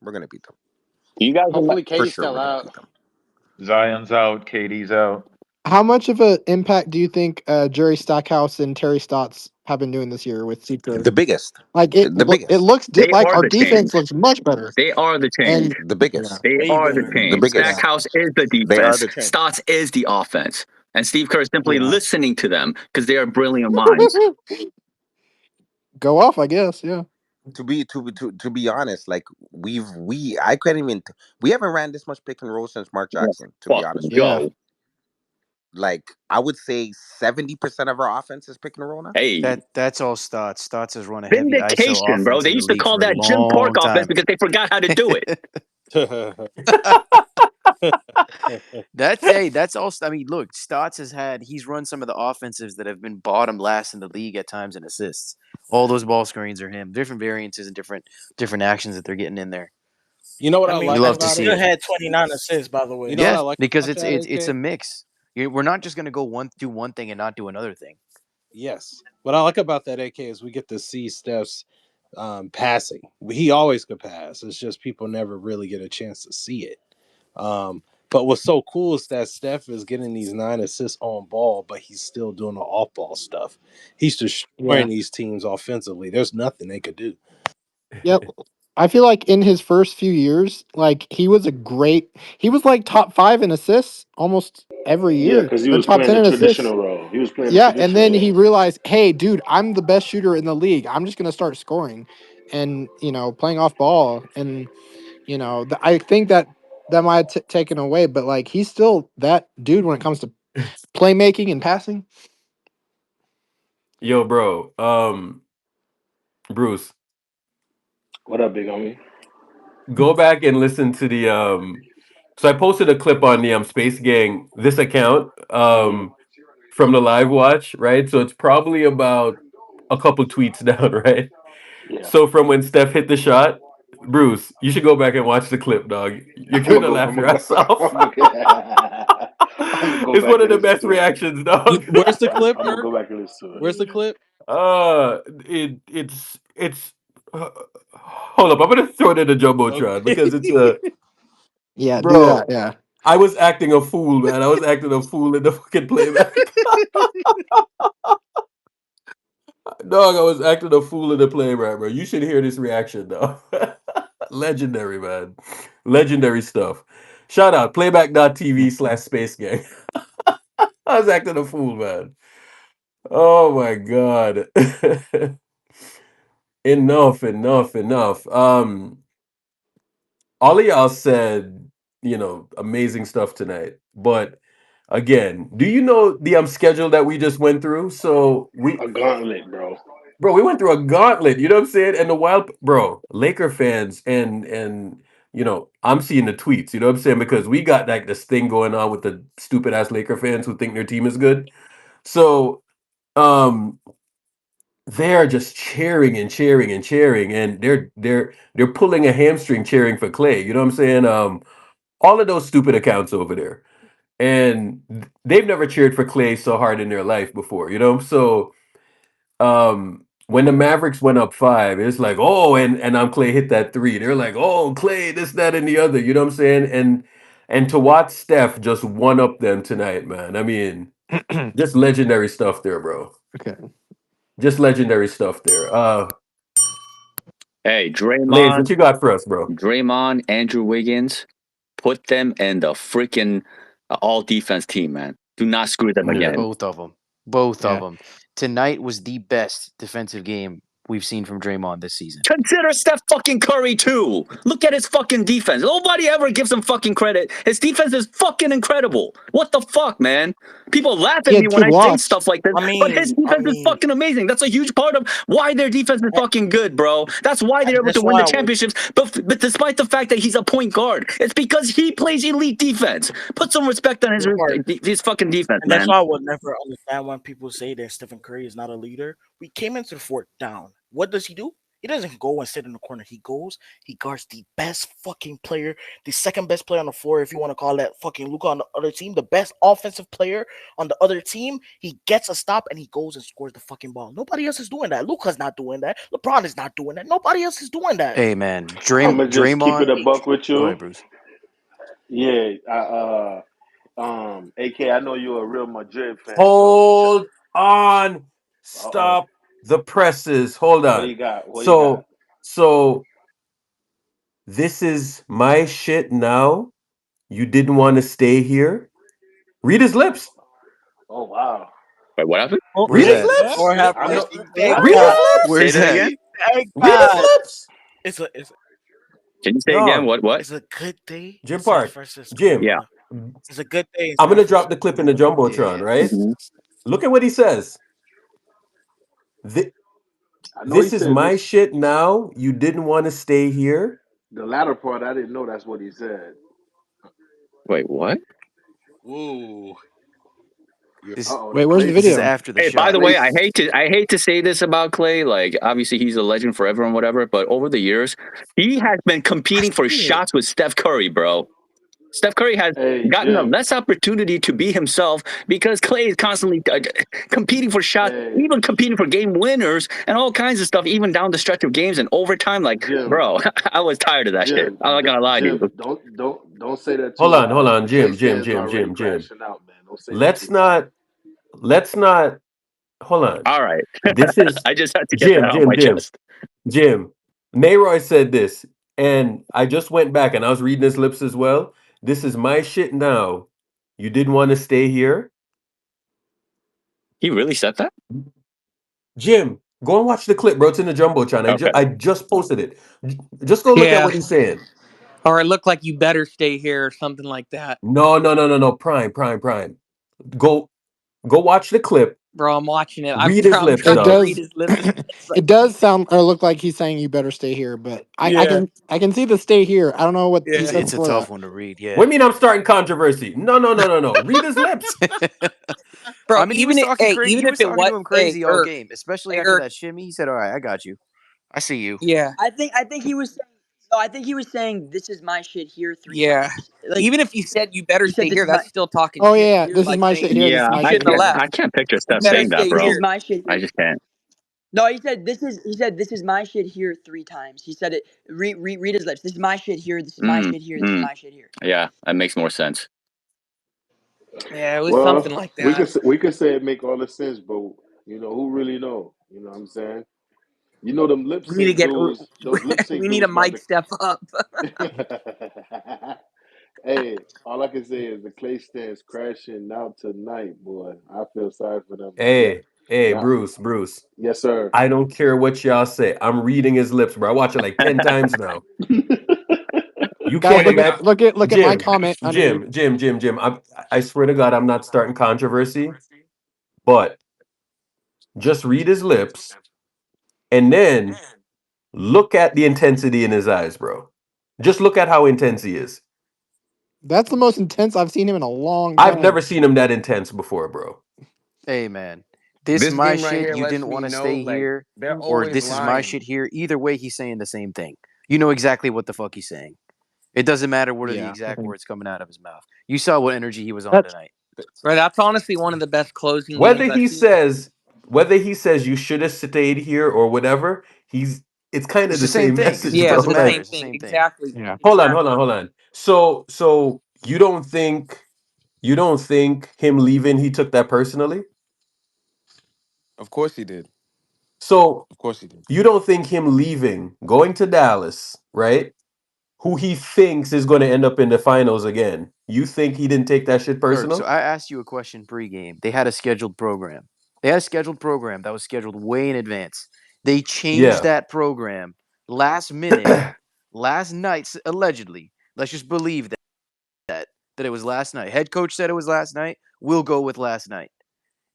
Speaker 12: We're going to beat them
Speaker 13: You guys are
Speaker 18: Hopefully,
Speaker 12: for
Speaker 18: Katie's
Speaker 12: sure.
Speaker 18: still
Speaker 12: We're going to
Speaker 18: out.
Speaker 12: beat them.
Speaker 17: Zion's out, KD's out.
Speaker 19: How much of an impact do you think Jerry Stackhouse and Terry Stotts have been doing this year with Steve Kerr?
Speaker 12: The biggest.
Speaker 19: Like
Speaker 12: The
Speaker 19: it
Speaker 12: biggest.
Speaker 19: looks
Speaker 13: they
Speaker 19: like
Speaker 13: are
Speaker 19: our
Speaker 13: the change.
Speaker 19: defense looks much better.
Speaker 13: They are the change.
Speaker 19: And
Speaker 12: The
Speaker 19: yeah,
Speaker 12: biggest.
Speaker 13: They
Speaker 7: Way
Speaker 13: are the
Speaker 7: better.
Speaker 12: The
Speaker 13: change.
Speaker 12: biggest.
Speaker 13: Stackhouse is the
Speaker 12: They are
Speaker 13: defense.
Speaker 12: the change.
Speaker 13: Stotts is the offense. And Steve Kerr is simply
Speaker 19: yeah.
Speaker 13: listening to them because they are brilliant minds.
Speaker 19: Go off, I guess. Yeah.
Speaker 12: To be honest, like I couldn't even we haven't ran this much pick and roll since Mark
Speaker 13: Let's
Speaker 12: Jackson, to be honest
Speaker 13: fucking
Speaker 12: with you.
Speaker 19: Yeah.
Speaker 13: go.
Speaker 12: Like I would say 70% of our offense is pick and roll now.
Speaker 13: Hey,
Speaker 11: That's all Stotts. Stotts has run a heavy ISO
Speaker 13: vindication, bro.
Speaker 11: offense
Speaker 13: They
Speaker 11: in the
Speaker 13: used to
Speaker 11: league
Speaker 13: call
Speaker 11: for a
Speaker 13: that Jim Park
Speaker 11: long
Speaker 13: offense
Speaker 11: time.
Speaker 13: because they forgot how to do it.
Speaker 11: That's all. I mean, look, Stotts he's run some of the offensives that have been bottom last in the league at times in assists. All those ball screens are him. Different variances and different actions that they're getting in there.
Speaker 14: You know what
Speaker 7: I
Speaker 14: I
Speaker 7: mean,
Speaker 11: You
Speaker 14: like
Speaker 11: love to
Speaker 14: about
Speaker 11: see
Speaker 14: it?
Speaker 7: still
Speaker 11: it.
Speaker 7: had 29 assists, by the
Speaker 14: You
Speaker 7: way.
Speaker 14: know what I
Speaker 11: Yeah,
Speaker 14: like
Speaker 11: because
Speaker 14: about that,
Speaker 11: it's a
Speaker 14: AK?
Speaker 11: mix. We're not just gonna do one thing and not do another thing.
Speaker 14: Yes. What I like about that, AK, is we get to see Steph's passing. He always could pass. It's just people never really get a chance to see it. Um, but what's so cool is that Steph is getting these 9 assists on ball, but he's still doing the off ball stuff. He's
Speaker 19: Yeah.
Speaker 14: destroying these teams offensively. There's nothing they could do.
Speaker 19: Yep. I feel like in his first few years, like he was like top 5 in assists almost every
Speaker 3: Yeah,
Speaker 19: year
Speaker 3: because he
Speaker 19: or
Speaker 3: was
Speaker 19: top
Speaker 3: playing
Speaker 19: 10
Speaker 3: the
Speaker 19: in assists.
Speaker 3: traditional role. He was playing the
Speaker 19: Yeah, and
Speaker 3: traditional
Speaker 19: then he
Speaker 3: role.
Speaker 19: realized, hey, dude, I'm the best shooter in the league. I'm just gonna start scoring, and playing off ball, and I think that might have taken away, but like he's still that dude when it comes to playmaking and passing.
Speaker 1: Yo, bro. Bruce,
Speaker 3: What up, big homie?
Speaker 1: go back and listen to the So I posted a clip on the Space Gang this account
Speaker 3: Mm-hmm.
Speaker 1: from the live watch, right? So it's probably about a couple tweets down, right?
Speaker 3: Yeah.
Speaker 1: So from when Steph hit the shot, Bruce, you should go back and watch the clip, dog. You're
Speaker 3: I'm gonna
Speaker 1: gonna
Speaker 3: go.
Speaker 1: laugh
Speaker 3: I'm gonna
Speaker 1: your
Speaker 3: go.
Speaker 1: ass off.
Speaker 3: I'm gonna, I'm gonna go
Speaker 1: It's
Speaker 3: back
Speaker 1: one of
Speaker 3: and
Speaker 1: the
Speaker 3: listen
Speaker 1: best
Speaker 3: to it.
Speaker 1: reactions, dog.
Speaker 14: Where's the clip,
Speaker 3: I'm gonna
Speaker 14: Irk?
Speaker 3: go back and listen to it.
Speaker 14: Where's the clip?
Speaker 1: It's. Hold up, I'm gonna throw it in the jumbotron
Speaker 14: Okay.
Speaker 1: because it's a
Speaker 19: Yeah, do that.
Speaker 1: bro.
Speaker 19: Yeah.
Speaker 1: I was acting a fool, man. I was acting a fool in the fucking playback. Dog, I was acting a fool in the playback, bro. You should hear this reaction, though. Legendary, man. Legendary stuff. Shout out, playback.tv/space gang. I was acting a fool, man. Oh my god. Enough. All of y'all said, amazing stuff tonight. But again, do you know the schedule that we just went through? So
Speaker 3: A gauntlet, bro.
Speaker 1: we went through a gauntlet, you know what I'm saying? And the wild bro, Laker fans and I'm seeing the tweets, you know what I'm saying? Because we got like this thing going on with the stupid ass Laker fans who think their team is good. So um they are just cheering and cheering and cheering, and they're pulling a hamstring cheering for Klay. You know what I'm saying? All of those stupid accounts over there, and they've never cheered for Klay so hard in their life before. So when the Mavericks went up 5, it's like, oh, and Clay hit that three. They're like, oh, Clay, this, that, and the other. You know what I'm saying? And to watch Steph just one up them tonight, man. I mean, just legendary stuff there, bro.
Speaker 19: Okay.
Speaker 1: Just legendary stuff there.
Speaker 13: Hey,
Speaker 1: Lays,
Speaker 13: Draymond,
Speaker 1: what you got for us, bro?
Speaker 13: Draymond, Andrew Wiggins, put them in the freaking all defense team, man. Do not screw them
Speaker 1: Yeah.
Speaker 13: again.
Speaker 11: Both of them. Both of
Speaker 19: Yeah.
Speaker 11: them. Tonight was the best defensive game we've seen from Draymond this season.
Speaker 13: Consider Steph fucking Curry too. Look at his fucking defense. Nobody ever gives him fucking credit. His defense is fucking incredible. What the fuck, man? People laugh
Speaker 19: He
Speaker 13: at me
Speaker 19: had
Speaker 13: when
Speaker 19: 2
Speaker 13: I say
Speaker 19: blocks.
Speaker 13: stuff like this,
Speaker 7: I
Speaker 13: but his
Speaker 7: mean, I
Speaker 13: defense is
Speaker 7: mean,
Speaker 13: fucking amazing. That's a huge part of why their defense is fucking good, bro. That's why they're
Speaker 7: and
Speaker 13: able to
Speaker 7: that's
Speaker 13: win
Speaker 7: why
Speaker 13: the
Speaker 7: I was.
Speaker 13: championships. But despite the fact that he's a point guard, it's because he plays elite defense. Put some respect on his fucking defense,
Speaker 7: And that's
Speaker 13: man.
Speaker 7: why I would never understand when people say that Stephen Curry is not a leader. We came into the fourth down. What does he do? He doesn't go and sit in the corner. He goes, he guards the best fucking player, the second best player on the floor, if you want to call that fucking Luca on the other team, the best offensive player on the other team. He gets a stop and he goes and scores the fucking ball. Nobody else is doing that. Luca's not doing that. LeBron is not doing that. Nobody else is doing that.
Speaker 11: Hey man,
Speaker 3: I'm gonna just keep it
Speaker 11: Draymond.
Speaker 3: a buck with
Speaker 11: Go
Speaker 3: you.
Speaker 11: ahead, Bruce.
Speaker 3: Yeah. AK, I know you're a Real Madrid fan, so
Speaker 1: Hold on.
Speaker 3: oh,
Speaker 1: Stop the presses. Hold
Speaker 3: what
Speaker 1: on.
Speaker 3: you got? What you got?
Speaker 1: So this is my shit now. You didn't want to stay here. Read his lips.
Speaker 3: Oh wow.
Speaker 13: Wait, what happened?
Speaker 7: Oh,
Speaker 1: Read
Speaker 11: Where's
Speaker 1: his
Speaker 11: that?
Speaker 1: lips.
Speaker 7: Lord have
Speaker 3: I know.
Speaker 7: mercy.
Speaker 3: I,
Speaker 7: Thank
Speaker 1: Read
Speaker 7: God.
Speaker 1: his
Speaker 3: I
Speaker 1: lips.
Speaker 13: Say
Speaker 11: Where's
Speaker 13: that
Speaker 11: that?
Speaker 13: again.
Speaker 7: Thank
Speaker 1: Read his
Speaker 7: God.
Speaker 1: lips.
Speaker 13: Can you say again?
Speaker 1: Dog.
Speaker 13: What?
Speaker 7: It's a good day in
Speaker 1: Jim
Speaker 7: San
Speaker 1: Park.
Speaker 7: Francisco.
Speaker 1: Jim.
Speaker 13: Yeah.
Speaker 7: It's a good day in
Speaker 1: I'm
Speaker 7: San
Speaker 1: gonna drop the
Speaker 7: Francisco.
Speaker 1: clip in the jumbotron,
Speaker 11: Yeah.
Speaker 1: right?
Speaker 13: hmm
Speaker 1: Look at what he says. Thi-
Speaker 3: I know he
Speaker 1: This is
Speaker 3: said
Speaker 1: my
Speaker 3: this.
Speaker 1: shit now. You didn't want to stay here.
Speaker 3: The latter part, I didn't know that's what he said.
Speaker 13: Wait, what?
Speaker 14: Ooh.
Speaker 11: This
Speaker 3: Uh oh, the
Speaker 19: Wait, where's the
Speaker 3: Clay
Speaker 11: this is
Speaker 19: video?
Speaker 11: after the
Speaker 13: Hey, by
Speaker 11: shot.
Speaker 13: the
Speaker 3: Clay.
Speaker 13: way, I hate to say this about Clay. Like, obviously, he's a legend forever and whatever. But over the years, he has been
Speaker 7: I
Speaker 13: competing for
Speaker 7: see it.
Speaker 13: shots with Steph Curry, bro. Steph Curry has
Speaker 3: Hey
Speaker 13: gotten a
Speaker 3: Jim.
Speaker 13: less opportunity to be himself because Clay is constantly competing for shots,
Speaker 3: Hey
Speaker 13: even competing for game winners and all kinds of stuff, even down the stretch of games and overtime. Like,
Speaker 3: Jim.
Speaker 13: bro, I was tired of that shit. I'm not gonna lie to
Speaker 3: Jim.
Speaker 13: you.
Speaker 3: Don't say that too
Speaker 1: Hold
Speaker 3: loud.
Speaker 1: on,
Speaker 3: The Clay
Speaker 1: Jim,
Speaker 3: fans are already
Speaker 1: Jim.
Speaker 3: crashing out, man. Don't say that too
Speaker 1: Let's
Speaker 3: loud.
Speaker 1: not, let's not, hold on.
Speaker 13: All right,
Speaker 1: This is
Speaker 13: I just had to get that
Speaker 1: Jim,
Speaker 13: out of
Speaker 1: Jim,
Speaker 13: my
Speaker 1: Jim,
Speaker 13: chest.
Speaker 1: Jim. Nayroy said this, and I just went back and I was reading his lips as well. This is my shit now. You didn't want to stay here?
Speaker 13: He really said that?
Speaker 1: Jim, go and watch the clip, bro. It's in the Jumbotron.
Speaker 13: Okay.
Speaker 1: I just posted it. Just go look at
Speaker 10: Yeah.
Speaker 1: what he's saying.
Speaker 10: Or it looked like you better stay here or something like that.
Speaker 1: No. Prime. Go watch the clip
Speaker 5: Bro, I'm watching it.
Speaker 1: Read his
Speaker 5: I'm
Speaker 1: lips,
Speaker 5: trying
Speaker 19: It
Speaker 5: to
Speaker 1: dog.
Speaker 5: read
Speaker 19: does.
Speaker 5: his lips.
Speaker 19: It does sound or look like he's saying you better stay here, but
Speaker 5: Yeah,
Speaker 19: I can see the stay here. I don't know what he
Speaker 11: It's
Speaker 5: yeah.
Speaker 19: said
Speaker 11: it's a
Speaker 19: before
Speaker 11: tough
Speaker 19: that.
Speaker 11: one to read.
Speaker 1: What
Speaker 11: Yeah.
Speaker 1: do you mean I'm starting controversy? No, no, no, no, no. Read his lips.
Speaker 5: Bro,
Speaker 11: I mean, he was talking crazy.
Speaker 5: even
Speaker 11: He was
Speaker 5: if it
Speaker 11: talking
Speaker 5: was,
Speaker 11: to him crazy all game, especially
Speaker 5: hey,
Speaker 11: after that shimmy. He said, "All right, I got you. I see you."
Speaker 5: yeah,
Speaker 16: I think he was saying. No, I think he was saying this is my shit here three
Speaker 5: yeah.
Speaker 16: times. Like
Speaker 5: Even if you said you better
Speaker 16: he
Speaker 5: stay
Speaker 16: said, this
Speaker 5: here,
Speaker 16: is my
Speaker 5: that's still talking
Speaker 19: Oh yeah,
Speaker 5: shit.
Speaker 19: yeah,
Speaker 5: You're
Speaker 19: this is
Speaker 5: like
Speaker 19: my shit
Speaker 5: saying
Speaker 19: here. This is
Speaker 13: Yeah,
Speaker 19: my
Speaker 5: you
Speaker 13: I
Speaker 19: shit
Speaker 5: shouldn't have
Speaker 13: can't.
Speaker 19: here.
Speaker 13: I
Speaker 5: left.
Speaker 13: can't picture
Speaker 5: You
Speaker 13: Steph
Speaker 5: better
Speaker 13: saying that,
Speaker 5: stay
Speaker 16: this
Speaker 13: bro.
Speaker 16: is
Speaker 5: here.
Speaker 16: my shit
Speaker 13: I
Speaker 16: here.
Speaker 13: just can't.
Speaker 16: No, he said this is. He said this is my shit here three times. He said it. Read his lips. This is my shit here. This is my
Speaker 13: Mm,
Speaker 16: shit here. This is
Speaker 13: mm,
Speaker 16: my shit here.
Speaker 13: yeah, that makes more sense.
Speaker 5: Yeah, it was something
Speaker 3: Well,
Speaker 5: like that.
Speaker 3: we could say it make all the sense, but who really know? You know what I'm saying? You know them lip
Speaker 5: We need to
Speaker 3: sync
Speaker 5: get.
Speaker 3: dudes. Those lip sync
Speaker 5: We need a
Speaker 3: dudes about
Speaker 5: mic step up.
Speaker 3: to. Hey, all I can say is the Clay stands crashing out tonight, boy. I feel sorry for them. Yeah,
Speaker 1: Hey,
Speaker 3: yeah,
Speaker 1: Bruce.
Speaker 3: yes, sir.
Speaker 1: I don't care what y'all say. I'm reading his lips, bro. I watch it like 10 times now. You
Speaker 19: Guys,
Speaker 1: can't imagine.
Speaker 19: look at my
Speaker 1: Jim,
Speaker 19: comment underneath.
Speaker 1: Jim. I swear to God, I'm not starting controversy, but just read his lips and then look at the intensity in his eyes, bro. Just look at how intense he is.
Speaker 19: That's the most intense I've seen him in a long
Speaker 1: I've
Speaker 19: time.
Speaker 1: never seen him that intense before, bro.
Speaker 11: Hey man, this
Speaker 4: This
Speaker 11: my
Speaker 4: game right
Speaker 11: shit.
Speaker 4: here
Speaker 11: You
Speaker 4: lets
Speaker 11: didn't
Speaker 4: me
Speaker 11: want to
Speaker 4: know
Speaker 11: stay
Speaker 4: like
Speaker 11: here,
Speaker 4: they're
Speaker 11: or
Speaker 4: always
Speaker 11: this is my
Speaker 4: lying.
Speaker 11: shit here. Either way, he's saying the same thing. You know exactly what the fuck he's saying. It doesn't matter what are the
Speaker 19: Yeah.
Speaker 11: exact words coming out of his mouth. You saw what energy he was on
Speaker 1: That's
Speaker 11: tonight.
Speaker 5: Bro, that's honestly one of the best closing
Speaker 1: whether
Speaker 5: games I've
Speaker 1: he
Speaker 5: seen.
Speaker 1: says whether he says you should have stayed here or whatever, it's kind of
Speaker 11: It's
Speaker 1: the
Speaker 11: the same
Speaker 1: same
Speaker 11: thing.
Speaker 1: message,
Speaker 11: It
Speaker 5: Yeah,
Speaker 1: bro.
Speaker 5: it's
Speaker 11: doesn't
Speaker 5: the
Speaker 11: matter.
Speaker 1: Like,
Speaker 5: same
Speaker 11: It's the
Speaker 5: thing.
Speaker 11: same thing.
Speaker 5: Exactly.
Speaker 19: Yeah.
Speaker 5: Exactly.
Speaker 1: hold on. So you don't think him leaving he took that personally?
Speaker 4: Of course he did.
Speaker 1: So
Speaker 4: Of course he did.
Speaker 1: you don't think him leaving, going to Dallas, right? Who he thinks is going to end up in the finals again. You think he didn't take that shit
Speaker 11: So
Speaker 1: personal?
Speaker 11: I asked you a question pregame. They had a scheduled program. They had a scheduled program that was scheduled way in advance. They changed
Speaker 1: Yeah.
Speaker 11: that program last minute, last night, allegedly. Let's just believe that it was last night. Head coach said it was last night. We'll go with last night.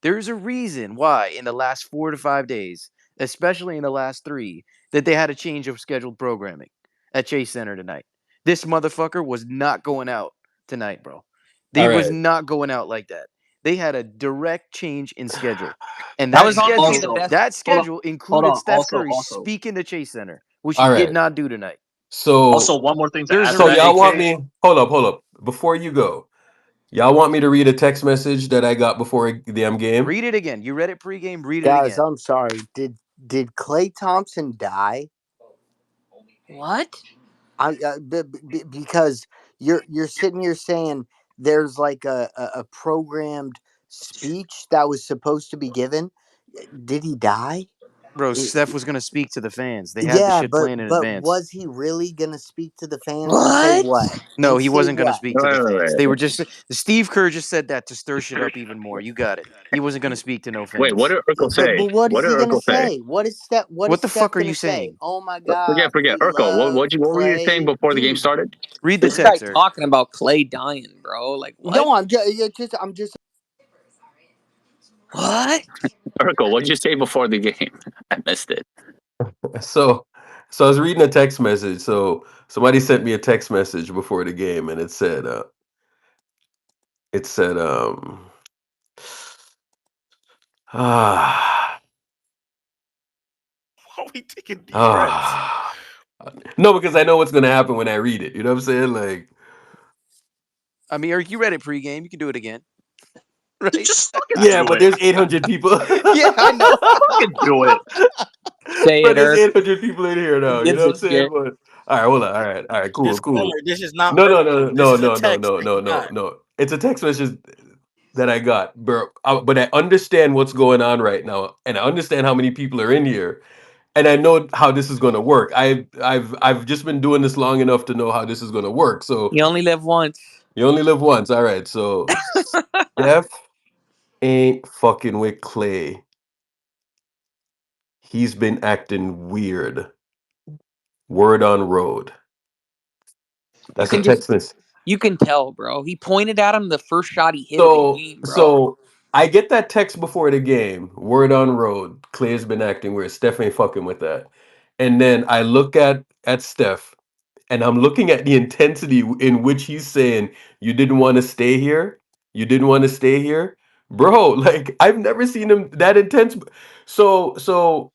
Speaker 11: There's a reason why in the last 4 to 5 days, especially in the last three, that they had a change of scheduled programming at Chase Center tonight. This motherfucker was not going out tonight, bro. He
Speaker 1: All
Speaker 11: was
Speaker 1: right.
Speaker 11: not going out like that. They had a direct change in schedule. And
Speaker 5: That
Speaker 11: that
Speaker 5: was honestly the
Speaker 11: schedule,
Speaker 13: Also,
Speaker 5: best.
Speaker 11: that
Speaker 13: hold on,
Speaker 11: schedule
Speaker 13: hold
Speaker 11: included
Speaker 13: on.
Speaker 11: Steph Curry
Speaker 13: Also,
Speaker 11: speaking to Chase Center, which he
Speaker 1: All
Speaker 11: did
Speaker 1: right.
Speaker 11: not do tonight.
Speaker 1: So
Speaker 13: also, one more thing to
Speaker 11: There's
Speaker 13: add
Speaker 11: a
Speaker 13: to
Speaker 1: so
Speaker 13: that,
Speaker 1: y'all want
Speaker 11: reason.
Speaker 13: AK.
Speaker 1: me hold up. Before you go, y'all want me to read a text message that I got before the game?
Speaker 11: Read it again. You read it pregame, read it
Speaker 12: Guys,
Speaker 11: again.
Speaker 12: I'm sorry. Did Clay Thompson die?
Speaker 5: What?
Speaker 12: Because you're sitting here saying there's like a programmed speech that was supposed to be given. Did he die?
Speaker 11: Bro,
Speaker 12: I-
Speaker 11: Steph was going to speak to the fans. They had the
Speaker 12: yeah,
Speaker 11: shit
Speaker 12: but
Speaker 11: planned in
Speaker 12: but
Speaker 11: advance.
Speaker 12: was he really gonna speak to the fans and say
Speaker 5: What?
Speaker 12: what?
Speaker 11: No,
Speaker 12: And
Speaker 11: he
Speaker 12: say
Speaker 11: wasn't going to
Speaker 12: what?
Speaker 11: speak to the fans. They
Speaker 13: Wait.
Speaker 11: were just Steve Kerr just said that to stir shit up even more. You got it. He wasn't going to speak to no
Speaker 13: Wait, what
Speaker 11: fans.
Speaker 13: did Urkel
Speaker 12: But
Speaker 13: say?
Speaker 12: what
Speaker 13: What
Speaker 12: is
Speaker 13: did
Speaker 12: he gonna
Speaker 13: Urkel say?
Speaker 12: say? What
Speaker 11: What
Speaker 12: is
Speaker 11: the
Speaker 12: Steph
Speaker 11: fuck are you
Speaker 12: gonna say?
Speaker 11: saying?
Speaker 12: Oh my God,
Speaker 13: Forget
Speaker 12: we
Speaker 13: Urkel.
Speaker 12: love
Speaker 13: What were you saying
Speaker 12: Clay,
Speaker 13: before the game
Speaker 12: dude.
Speaker 13: started?
Speaker 11: Read the
Speaker 5: This guy
Speaker 11: text, Eric.
Speaker 5: talking about Clay dying, bro. Like what?
Speaker 12: No, I'm just
Speaker 5: What?
Speaker 13: Urkel, what'd you say before the game? I missed it.
Speaker 1: So I was reading a text message. So somebody sent me a text message before the game and it said ah
Speaker 7: Why are we taking deep breaths?
Speaker 1: ah no, because I know what's gonna happen when I read it. You know what I'm saying? Like,
Speaker 11: I mean, Eric, you read it pregame. You can do it again. Right?
Speaker 13: Just fucking
Speaker 1: yeah,
Speaker 13: do
Speaker 1: but
Speaker 13: it.
Speaker 1: there's 800 people.
Speaker 11: Yeah, I know.
Speaker 13: Fucking do it.
Speaker 5: Say
Speaker 1: Bro,
Speaker 5: it,
Speaker 1: there's
Speaker 5: Irk.
Speaker 1: 800 people in here
Speaker 5: Who
Speaker 1: now. You know
Speaker 5: gives
Speaker 1: what
Speaker 5: a
Speaker 1: I'm saying?
Speaker 5: shit?
Speaker 1: But all right, hold on. All right, cool.
Speaker 7: Disclaimer: this is not
Speaker 1: No, no,
Speaker 7: Urkel.
Speaker 1: no,
Speaker 7: This
Speaker 1: no,
Speaker 7: is a
Speaker 1: no, no,
Speaker 7: text
Speaker 1: no,
Speaker 7: that he
Speaker 1: no, no,
Speaker 7: got.
Speaker 1: no. It's a text message that I got, bro. But I understand what's going on right now, and I understand how many people are in here, and I know how this is going to work. I've just been doing this long enough to know how this is going to work. So
Speaker 5: You only live once.
Speaker 1: you only live once. All right. So Steph ain't fucking with Clay. He's been acting weird. Word on road.
Speaker 5: You
Speaker 1: That's a
Speaker 5: can just
Speaker 1: text message.
Speaker 5: you can tell, bro. He pointed at him the first shot he hit of the
Speaker 1: So
Speaker 5: game, bro.
Speaker 1: so I get that text before the game. Word on road. Clay's been acting weird. Steph ain't fucking with that. And then I look at Steph, and I'm looking at the intensity in which he's saying, "You didn't want to stay here. You didn't want to stay here, bro." Like I've never seen him that intense. So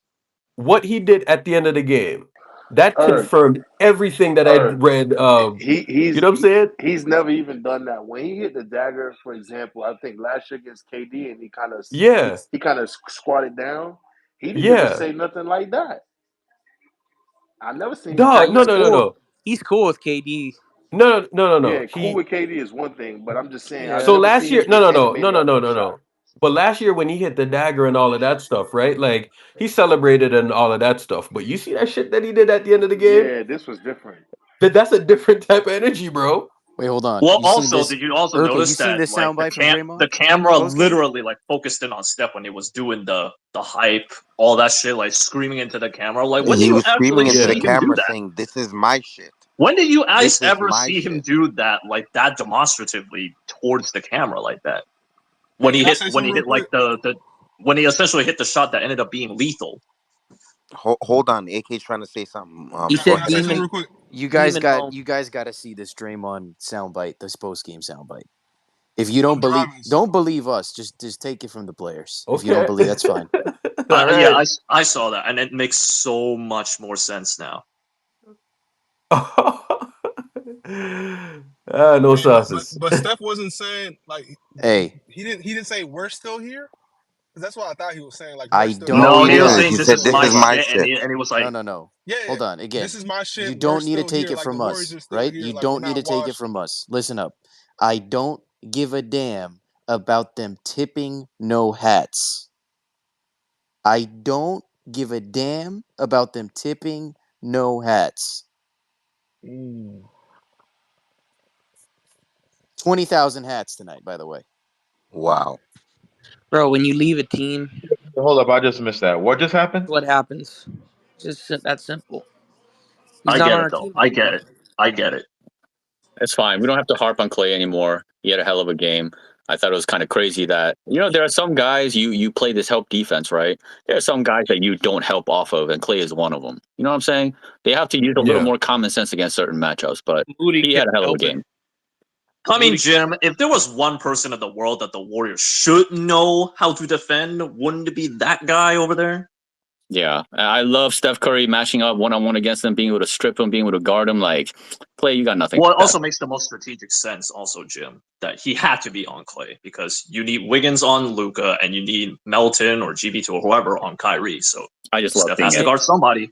Speaker 1: what he did at the end of the game, that
Speaker 3: Erg,
Speaker 1: confirmed everything that I read.
Speaker 3: he
Speaker 1: You know what I'm saying?
Speaker 3: he's never even done that. When he hit the dagger, for example, I think last year against KD, and
Speaker 1: Yeah,
Speaker 3: he kind of squatted down. He didn't even
Speaker 1: yeah.
Speaker 3: say nothing like that. I never seen him
Speaker 5: Nah,
Speaker 3: say
Speaker 1: Dog, no,
Speaker 5: he's
Speaker 1: no,
Speaker 3: nothing.
Speaker 1: no,
Speaker 5: cool.
Speaker 1: no,
Speaker 5: He's cool with KD.
Speaker 1: no, no, no, no, no.
Speaker 3: Yeah, cool
Speaker 1: He
Speaker 3: with KD is one thing, but I'm just saying I've
Speaker 1: So
Speaker 5: Yeah.
Speaker 3: never
Speaker 1: last
Speaker 3: seen him
Speaker 1: year, no,
Speaker 3: get
Speaker 1: no, no, no,
Speaker 3: animated
Speaker 1: no,
Speaker 3: after
Speaker 1: no,
Speaker 3: a
Speaker 1: no,
Speaker 3: shot.
Speaker 1: no. But last year when he hit the dagger and all of that stuff, right? Like he celebrated and all of that stuff. But you see that shit that he did at the end of the game?
Speaker 3: Yeah, this was different.
Speaker 1: That's a different type of energy, bro.
Speaker 11: Wait, hold on.
Speaker 13: Well,
Speaker 11: You seen
Speaker 13: also,
Speaker 11: this?
Speaker 13: did you also
Speaker 11: Urkel, you
Speaker 13: notice
Speaker 11: seen
Speaker 13: that
Speaker 11: this
Speaker 13: like
Speaker 11: soundbite from
Speaker 13: the
Speaker 11: Draymond
Speaker 13: camera
Speaker 11: post game?
Speaker 13: literally like focused in on Steph when he was doing the hype, all that shit, like screaming into the camera. Like, when do
Speaker 12: He
Speaker 13: you
Speaker 12: was screaming
Speaker 13: actually
Speaker 12: into the
Speaker 1: Yeah.
Speaker 13: see him do
Speaker 12: camera
Speaker 13: that?
Speaker 12: saying, "This is my shit.
Speaker 13: When did you guys
Speaker 12: This is
Speaker 13: ever
Speaker 12: my
Speaker 13: see him
Speaker 12: shit."
Speaker 13: do that like that demonstratively towards the camera like that?
Speaker 4: Hey, can I say
Speaker 13: When
Speaker 4: something
Speaker 13: he
Speaker 4: real
Speaker 13: hit like
Speaker 4: quick?
Speaker 13: the when he essentially hit the shot that ended up being lethal.
Speaker 12: Hold on, AK's trying to say something.
Speaker 5: He
Speaker 4: Can,
Speaker 12: Go
Speaker 4: can
Speaker 5: said
Speaker 4: I say
Speaker 12: ahead.
Speaker 4: something
Speaker 5: demon
Speaker 4: real quick?
Speaker 5: demon mode.
Speaker 11: You guys got to see this Draymond soundbite, this post game soundbite. If you don't
Speaker 4: I'm
Speaker 11: believe,
Speaker 4: driving, so.
Speaker 11: don't believe us. Just take it from the players. If you don't
Speaker 1: Okay.
Speaker 11: believe, that's fine.
Speaker 1: All
Speaker 13: Yeah,
Speaker 1: right.
Speaker 13: I saw that, and it makes so much more sense now.
Speaker 1: No
Speaker 4: Hey,
Speaker 1: sauces.
Speaker 4: but Steph wasn't saying like
Speaker 11: Hey,
Speaker 4: he didn't say we're still here. 'Cause that's what I thought he was saying. Like we're
Speaker 11: I
Speaker 4: still here.
Speaker 11: don't.
Speaker 12: No,
Speaker 13: No,
Speaker 12: he
Speaker 13: he
Speaker 11: Hold
Speaker 13: was
Speaker 11: on.
Speaker 12: didn't.
Speaker 13: saying
Speaker 12: He
Speaker 4: This
Speaker 13: this
Speaker 4: is
Speaker 12: said,
Speaker 13: is
Speaker 12: "This
Speaker 4: still
Speaker 13: my
Speaker 12: is
Speaker 4: here.
Speaker 12: my
Speaker 13: shit,
Speaker 12: shit."
Speaker 13: and he was
Speaker 11: No,
Speaker 13: like,
Speaker 11: no, no.
Speaker 4: Yeah, yeah.
Speaker 11: Hold on.
Speaker 4: This
Speaker 11: Again,
Speaker 4: is my
Speaker 11: you
Speaker 4: shit. We're
Speaker 11: don't need to
Speaker 4: still
Speaker 11: take
Speaker 4: here.
Speaker 11: it
Speaker 4: Like the
Speaker 11: from
Speaker 4: Warriors
Speaker 11: us,
Speaker 4: are still
Speaker 11: right?
Speaker 4: here.
Speaker 11: You
Speaker 4: Like we're
Speaker 11: don't need
Speaker 4: not
Speaker 11: to take it
Speaker 4: washed.
Speaker 11: from us. Listen up. I don't give a damn about them tipping no hats. I don't give a damn about them tipping no hats. 20,000 hats tonight, by the way.
Speaker 12: Wow.
Speaker 5: Bro, when you leave a team,
Speaker 17: Hold up, I just missed that. What just happened?
Speaker 5: what happens? Just that simple. He's
Speaker 13: I
Speaker 5: not
Speaker 13: get
Speaker 5: on
Speaker 13: it
Speaker 5: our
Speaker 13: though.
Speaker 5: team
Speaker 13: I
Speaker 5: anymore.
Speaker 13: get it. I get it. It's fine. We don't have to harp on Clay anymore. He had a hell of a game. I thought it was kind of crazy that there are some guys you play this help defense, right? There are some guys that you don't help off of, and Clay is one of them. You know what I'm saying? They have to use a little
Speaker 1: Yeah.
Speaker 13: more common sense against certain matchups, but
Speaker 5: Moody
Speaker 13: he
Speaker 5: can't
Speaker 13: had a hell of a
Speaker 5: help it.
Speaker 13: game. I mean,
Speaker 5: Moody.
Speaker 13: Jim, if there was one person in the world that the Warriors should know how to defend, wouldn't it be that guy over there? Yeah, I love Steph Curry matching up one on one against him, being able to strip him, being able to guard him. Like, Clay, you got nothing. Well, it also makes the most strategic sense, also, Jim, that he had to be on Clay because you need Wiggins on Luka and you need Melton or GB2 or whoever on Kyrie. So I just love Steph has to guard somebody.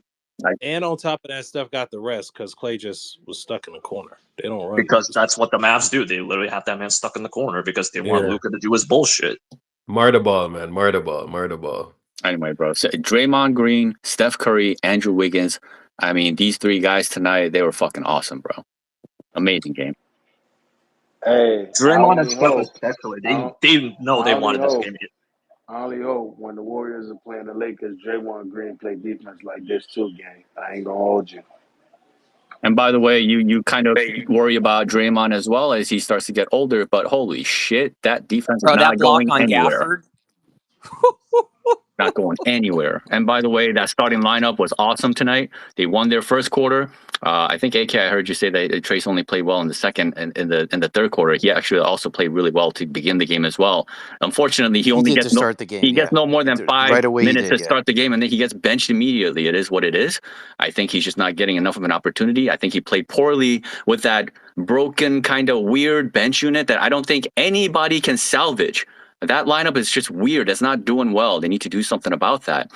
Speaker 14: And on top of that, Steph got the rest because Clay just was stuck in the corner. They don't run
Speaker 13: Because that's what the Mavs do. They literally have that man stuck in the corner because they want
Speaker 1: Yeah.
Speaker 13: Luka to do his bullshit.
Speaker 1: Marta ball, man. Marta ball. Marta ball.
Speaker 13: Anyway, bro, so Draymond Green, Steph Curry, Andrew Wiggins. I mean, these three guys tonight, they were fucking awesome, bro. Amazing game.
Speaker 3: Hey, I
Speaker 13: Draymond and
Speaker 3: only
Speaker 13: Steph
Speaker 3: hope.
Speaker 13: especially,
Speaker 3: I, don't-
Speaker 13: they know
Speaker 3: I
Speaker 13: they
Speaker 3: only
Speaker 13: wanted this
Speaker 3: hope.
Speaker 13: game.
Speaker 3: I only hope when the Warriors are playing the Lakers, Draymond Green play defense like this too, gang. I ain't gonna hold you.
Speaker 13: And by the way, you kind of worry about Draymond as well as he starts to get older, but holy shit, that defense is
Speaker 5: Bro, that
Speaker 13: not
Speaker 5: block
Speaker 13: going
Speaker 5: on
Speaker 13: anywhere.
Speaker 5: Gafford.
Speaker 13: Not going anywhere. And by the way, that starting lineup was awesome tonight. They won their first quarter. I think AK, I heard you say that Trace only played well in the second and in the third quarter. He actually also played really well to begin the game as well. Unfortunately,
Speaker 11: He did to start the game.
Speaker 13: he gets
Speaker 11: Yeah,
Speaker 13: no more than
Speaker 11: right
Speaker 13: five
Speaker 11: away he
Speaker 13: minutes
Speaker 11: did.
Speaker 13: to
Speaker 11: Yeah.
Speaker 13: start the game, and then he gets benched immediately. It is what it is. I think he's just not getting enough of an opportunity. I think he played poorly with that broken kind of weird bench unit that I don't think anybody can salvage. That lineup is just weird. It's not doing well. They need to do something about that.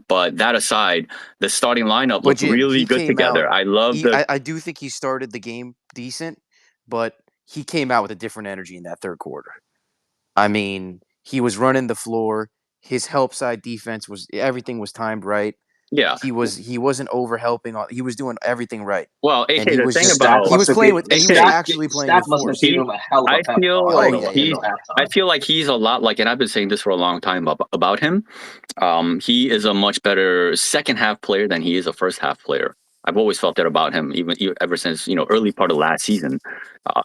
Speaker 13: But that aside, the starting lineup
Speaker 11: But
Speaker 13: looked
Speaker 11: Jim,
Speaker 13: really
Speaker 11: he
Speaker 13: good
Speaker 11: came out.
Speaker 13: together. I love the
Speaker 11: I do think he started the game decent, but he came out with a different energy in that third quarter. I mean, he was running the floor. His help side defense was everything was timed right.
Speaker 13: yeah.
Speaker 11: He wasn't over helping. He was doing everything right,
Speaker 13: Well, AK,
Speaker 11: and he
Speaker 13: the
Speaker 11: was
Speaker 13: thing
Speaker 11: just
Speaker 13: about
Speaker 11: he was playing with and he was
Speaker 13: AK,
Speaker 11: actually playing with force.
Speaker 13: he, I feel
Speaker 11: Oh
Speaker 13: like
Speaker 11: yeah, yeah, yeah.
Speaker 13: I feel like he's a lot like, and I've been saying this for a long time about him. He is a much better second half player than he is a first half player. I've always felt that about him, even ever since early part of last season.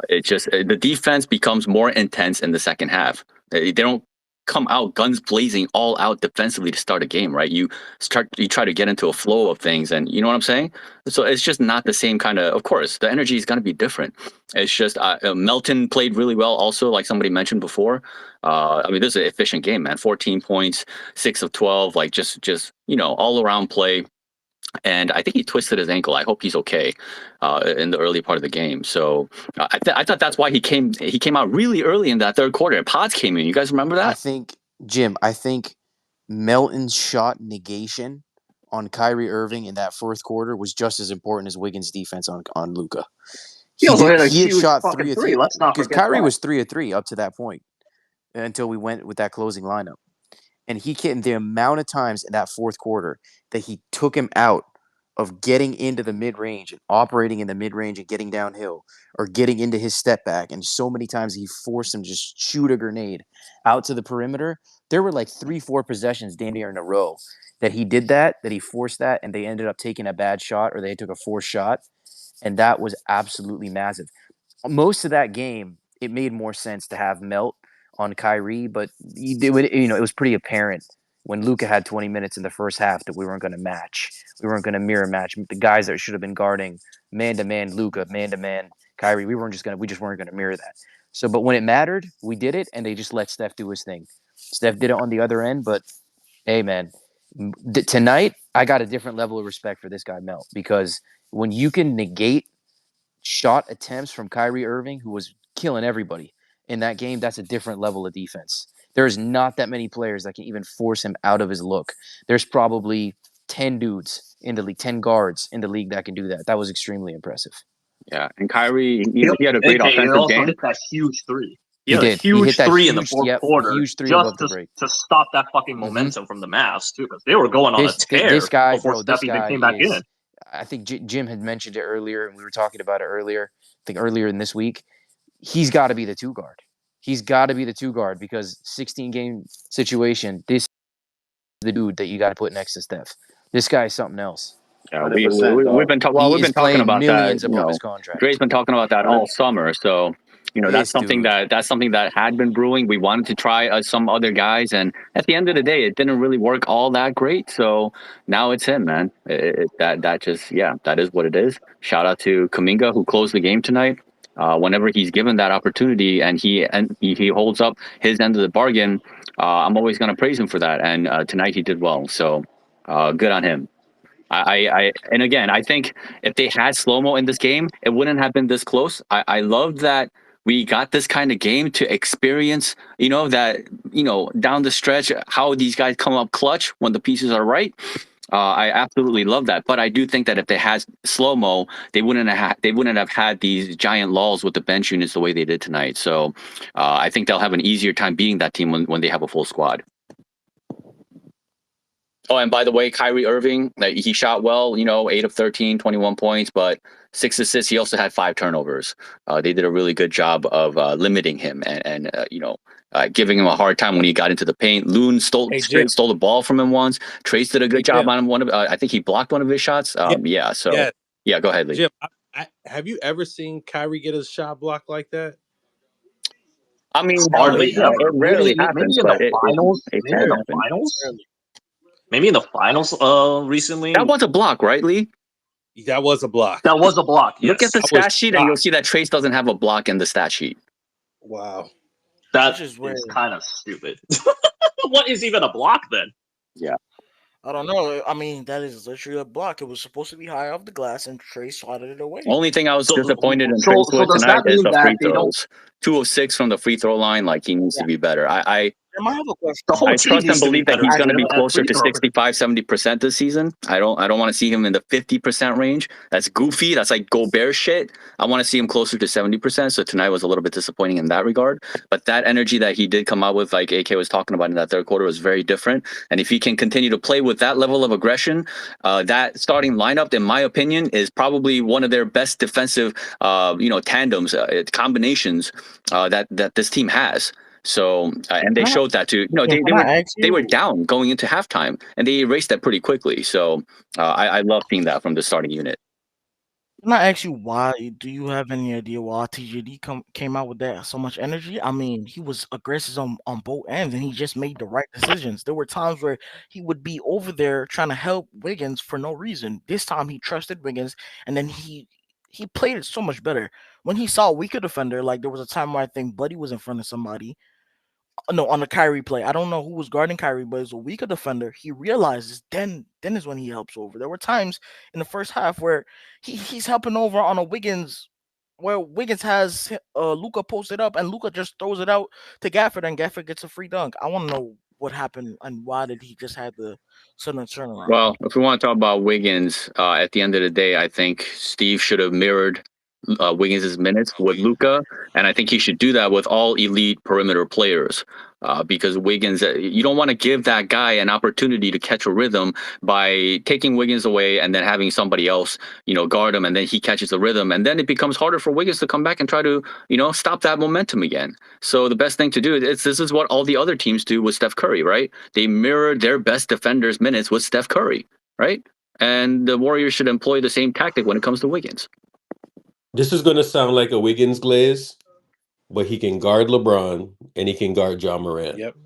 Speaker 13: It just the defense becomes more intense in the second half. They don't
Speaker 2: come out guns blazing, all out defensively to start a game, right? You try to get into a flow of things, and you know what I'm saying. So it's just not the same kind of. Of course, the energy is going to be different. It's just Melton played really well, also, like somebody mentioned before. I mean, this is an efficient game, man. 14 points, 6 of 12, like just all around play. And I think he twisted his ankle. I hope he's okay in the early part of the game. So I thought that's why he came out really early in that third quarter. Pods came in. You guys remember that?
Speaker 11: I think Melton's shot negation on Kyrie Irving in that fourth quarter was just as important as Wiggins' defense on Luka.
Speaker 13: He also hit a
Speaker 11: He had
Speaker 13: huge
Speaker 11: shot
Speaker 13: fucking
Speaker 11: 3 of
Speaker 13: 3.
Speaker 11: 3
Speaker 13: Let's not
Speaker 11: because
Speaker 13: forget
Speaker 11: Kyrie
Speaker 13: that.
Speaker 11: was 3 of 3 up to that point until we went with that closing lineup. And he came the amount of times in that fourth quarter that he took him out of getting into the mid-range and operating in the mid-range and getting downhill or getting into his step back. And so many times he forced him to just shoot a grenade out to the perimeter. There were like 3-4 possessions damn near in a row that he did that he forced that, and they ended up taking a bad shot or they took a forced shot. And that was absolutely massive. Most of that game, it made more sense to have Melt on Kyrie, but it was pretty apparent when Luka had 20 minutes in the first half that we weren't going to match. We weren't going to mirror match the guys that should have been guarding man to man Luka, man to man Kyrie. We just weren't going to mirror that. So, but when it mattered, we did it, and they just let Steph do his thing. Steph did it on the other end, but hey, man, tonight I got a different level of respect for this guy Melt, because when you can negate shot attempts from Kyrie Irving, who was killing everybody in that game, that's a different level of defense. There's not that many players that can even force him out of his look. There's probably 10 dudes in the league, 10 guards in the league that can do that. That was extremely impressive.
Speaker 2: Yeah, and Kyrie, he had a great
Speaker 13: He
Speaker 2: offensive
Speaker 13: also
Speaker 2: game.
Speaker 13: hit that huge 3.
Speaker 11: He
Speaker 13: Had a
Speaker 11: did. He hit
Speaker 13: huge
Speaker 11: that
Speaker 13: 3 in the fourth quarter,
Speaker 11: huge 3
Speaker 13: just
Speaker 11: above the break.
Speaker 13: to stop that fucking momentum from the Mavs too, because they were going on a tear
Speaker 11: This guy,
Speaker 13: before
Speaker 11: bro,
Speaker 13: Steph
Speaker 11: this
Speaker 13: even
Speaker 11: guy
Speaker 13: came back in.
Speaker 11: is. I think Jim had mentioned it earlier, and we were talking about it earlier. I think earlier in this week, he's got to be the 2 guard. He's got to be the 2 guard because 16-game situation. This is the dude that you got to put next to Steph. This guy is something else.
Speaker 2: Yeah,
Speaker 9: 100%,
Speaker 2: we've
Speaker 9: dog.
Speaker 2: been
Speaker 11: He
Speaker 2: we've
Speaker 11: is
Speaker 2: been talking
Speaker 11: playing
Speaker 2: about that.
Speaker 11: millions above his contract.
Speaker 2: Dre's been talking about that
Speaker 9: 100.
Speaker 2: all summer. So that's
Speaker 11: This
Speaker 2: something
Speaker 11: dude.
Speaker 2: that's something that had been brewing. We wanted to try some other guys, and at the end of the day, it didn't really work all that great. So now it's him, man. That is what it is. Shout out to Kuminga, who closed the game tonight. Whenever he's given that opportunity and he holds up his end of the bargain, I'm always going to praise him for that. And tonight he did well. So good on him. And again, I think if they had slow-mo in this game, it wouldn't have been this close. I love that we got this kind of game to experience, down the stretch, how these guys come up clutch when the pieces are right. I absolutely love that. But I do think that if they had slow-mo, they wouldn't have had these giant lulls with the bench units the way they did tonight. So I think they'll have an easier time beating that team when they have a full squad. Oh, and by the way, Kyrie Irving, he shot well, 8 of 13, 21 points, but 6 assists. He also had 5 turnovers. They did a really good job of limiting him and giving him a hard time when he got into the paint. Loon stole the ball from him once. Trace did a good job on him. I think he blocked one of his shots. Go ahead, Lee.
Speaker 14: Jim, have you ever seen Kyrie get his shot blocked like that?
Speaker 2: I mean,
Speaker 13: Hardly
Speaker 2: it
Speaker 13: ever.
Speaker 2: rarely
Speaker 13: Maybe
Speaker 2: happens,
Speaker 13: in
Speaker 2: but
Speaker 13: the finals.
Speaker 2: it
Speaker 13: Maybe
Speaker 2: can
Speaker 13: in the
Speaker 2: happen.
Speaker 13: finals. Maybe in the finals recently.
Speaker 2: That was a block, right, Lee?
Speaker 14: That was a block.
Speaker 13: That was a block, yes.
Speaker 2: Look at the stat sheet and you'll see that Trace doesn't have a block in the stat sheet.
Speaker 14: Wow.
Speaker 13: That is kind of stupid. What is even a block then?
Speaker 2: Yeah.
Speaker 7: I don't know. I mean, that is literally a block. It was supposed to be high off the glass, and Trace swatted it away.
Speaker 2: Only thing I was disappointed in Trace with tonight is the free throws. 2 of 6 from the free throw line. Like, he needs to be better. I
Speaker 7: have a question.
Speaker 13: The whole
Speaker 2: I
Speaker 13: team
Speaker 2: trust and
Speaker 13: needs to be
Speaker 2: believe that
Speaker 13: better
Speaker 2: he's going to be
Speaker 13: at
Speaker 2: closer
Speaker 13: free
Speaker 2: to
Speaker 13: throw.
Speaker 2: 65, 70% this season. I don't want to see him in the 50% range. That's goofy. That's like Gobert shit. I want to see him closer to 70%. So tonight was a little bit disappointing in that regard. But that energy that he did come out with, like AK was talking about in that third quarter, was very different. And if he can continue to play with that level of aggression, that starting lineup, in my opinion, is probably one of their best defensive, tandems, combinations that this team has. So, and they showed that too. They were down going into halftime, and they erased that pretty quickly. So, I love seeing that from the starting unit.
Speaker 7: Can I ask you why? Do you have any idea why TJD came out with that so much energy? I mean, he was aggressive on both ends, and he just made the right decisions. There were times where he would be over there trying to help Wiggins for no reason. This time, he trusted Wiggins, and then he played it so much better. When he saw a weaker defender, like there was a time where I think Buddy was in front of somebody, no, on the Kyrie play. I don't know who was guarding Kyrie, but it's a weaker defender. He realizes then is when he helps over. There were times in the first half where he's helping over on a Wiggins where Wiggins has Luca posted up and Luca just throws it out to Gafford and Gafford gets a free dunk. I want to know what happened and why did he just have the sudden turnaround.
Speaker 13: Well, if we want to talk about Wiggins, at the end of the day, I think Steve should have mirrored Wiggins' minutes with Luca, and I think he should do that with all elite perimeter players. Because Wiggins, you don't want to give that guy an opportunity to catch a rhythm by taking Wiggins away and then having somebody else, guard him, and then he catches the rhythm, and then it becomes harder for Wiggins to come back and try to, stop that momentum again. So the best thing to do is this is what all the other teams do with Steph Curry, right? They mirror their best defenders' minutes with Steph Curry, right? And the Warriors should employ the same tactic when it comes to Wiggins.
Speaker 1: This is going to sound like a Wiggins glaze, but he can guard LeBron and he can guard John Morant.
Speaker 14: Yep.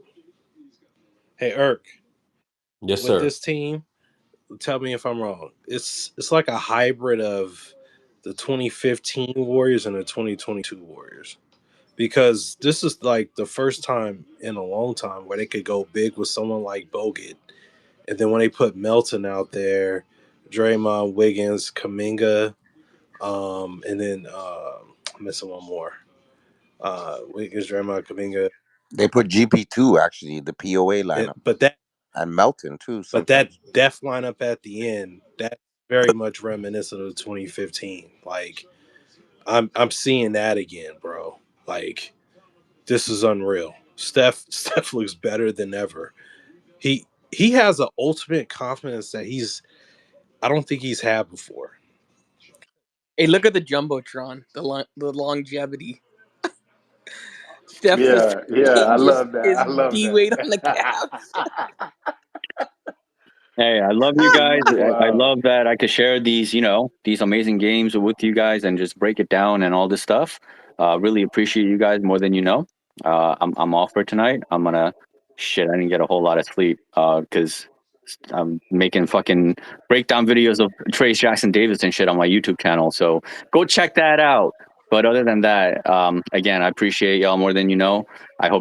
Speaker 14: Hey, Irk,
Speaker 1: Yes,
Speaker 14: with
Speaker 1: sir.
Speaker 14: this team, tell me if I'm wrong. It's like a hybrid of the 2015 Warriors and the 2022 Warriors. Because this is like the first time in a long time where they could go big with someone like Bogut. And then when they put Melton out there, Draymond, Wiggins, Kaminga, and then I'm missing one more. Wiggins, Draymond, Kaminga.
Speaker 12: They put GP2 actually, the POA lineup,
Speaker 14: But
Speaker 12: and Melton too.
Speaker 14: that
Speaker 12: Sometimes
Speaker 14: death lineup at the end, that's very much reminiscent of 2015. Like I'm seeing that again, bro. Like this is unreal. Steph looks better than ever. He has an ultimate confidence that I don't think he's had before.
Speaker 10: Hey, look at the jumbotron, the longevity. Steph just
Speaker 3: Yeah, I
Speaker 10: changes
Speaker 3: love that.
Speaker 10: his
Speaker 3: I love
Speaker 10: D weight on the Cavs.
Speaker 3: that.
Speaker 13: Hey, I love you guys. I
Speaker 3: Wow.
Speaker 13: love that I could share these, these amazing games with you guys and just break it down and all this stuff. Really appreciate you guys more than you know. I'm off for tonight. I'm gonna shit. I didn't get a whole lot of sleep because I'm making fucking breakdown videos of Trace Jackson Davis and shit on my YouTube channel. So go check that out. But other than that, again, I appreciate y'all more than you know. I hope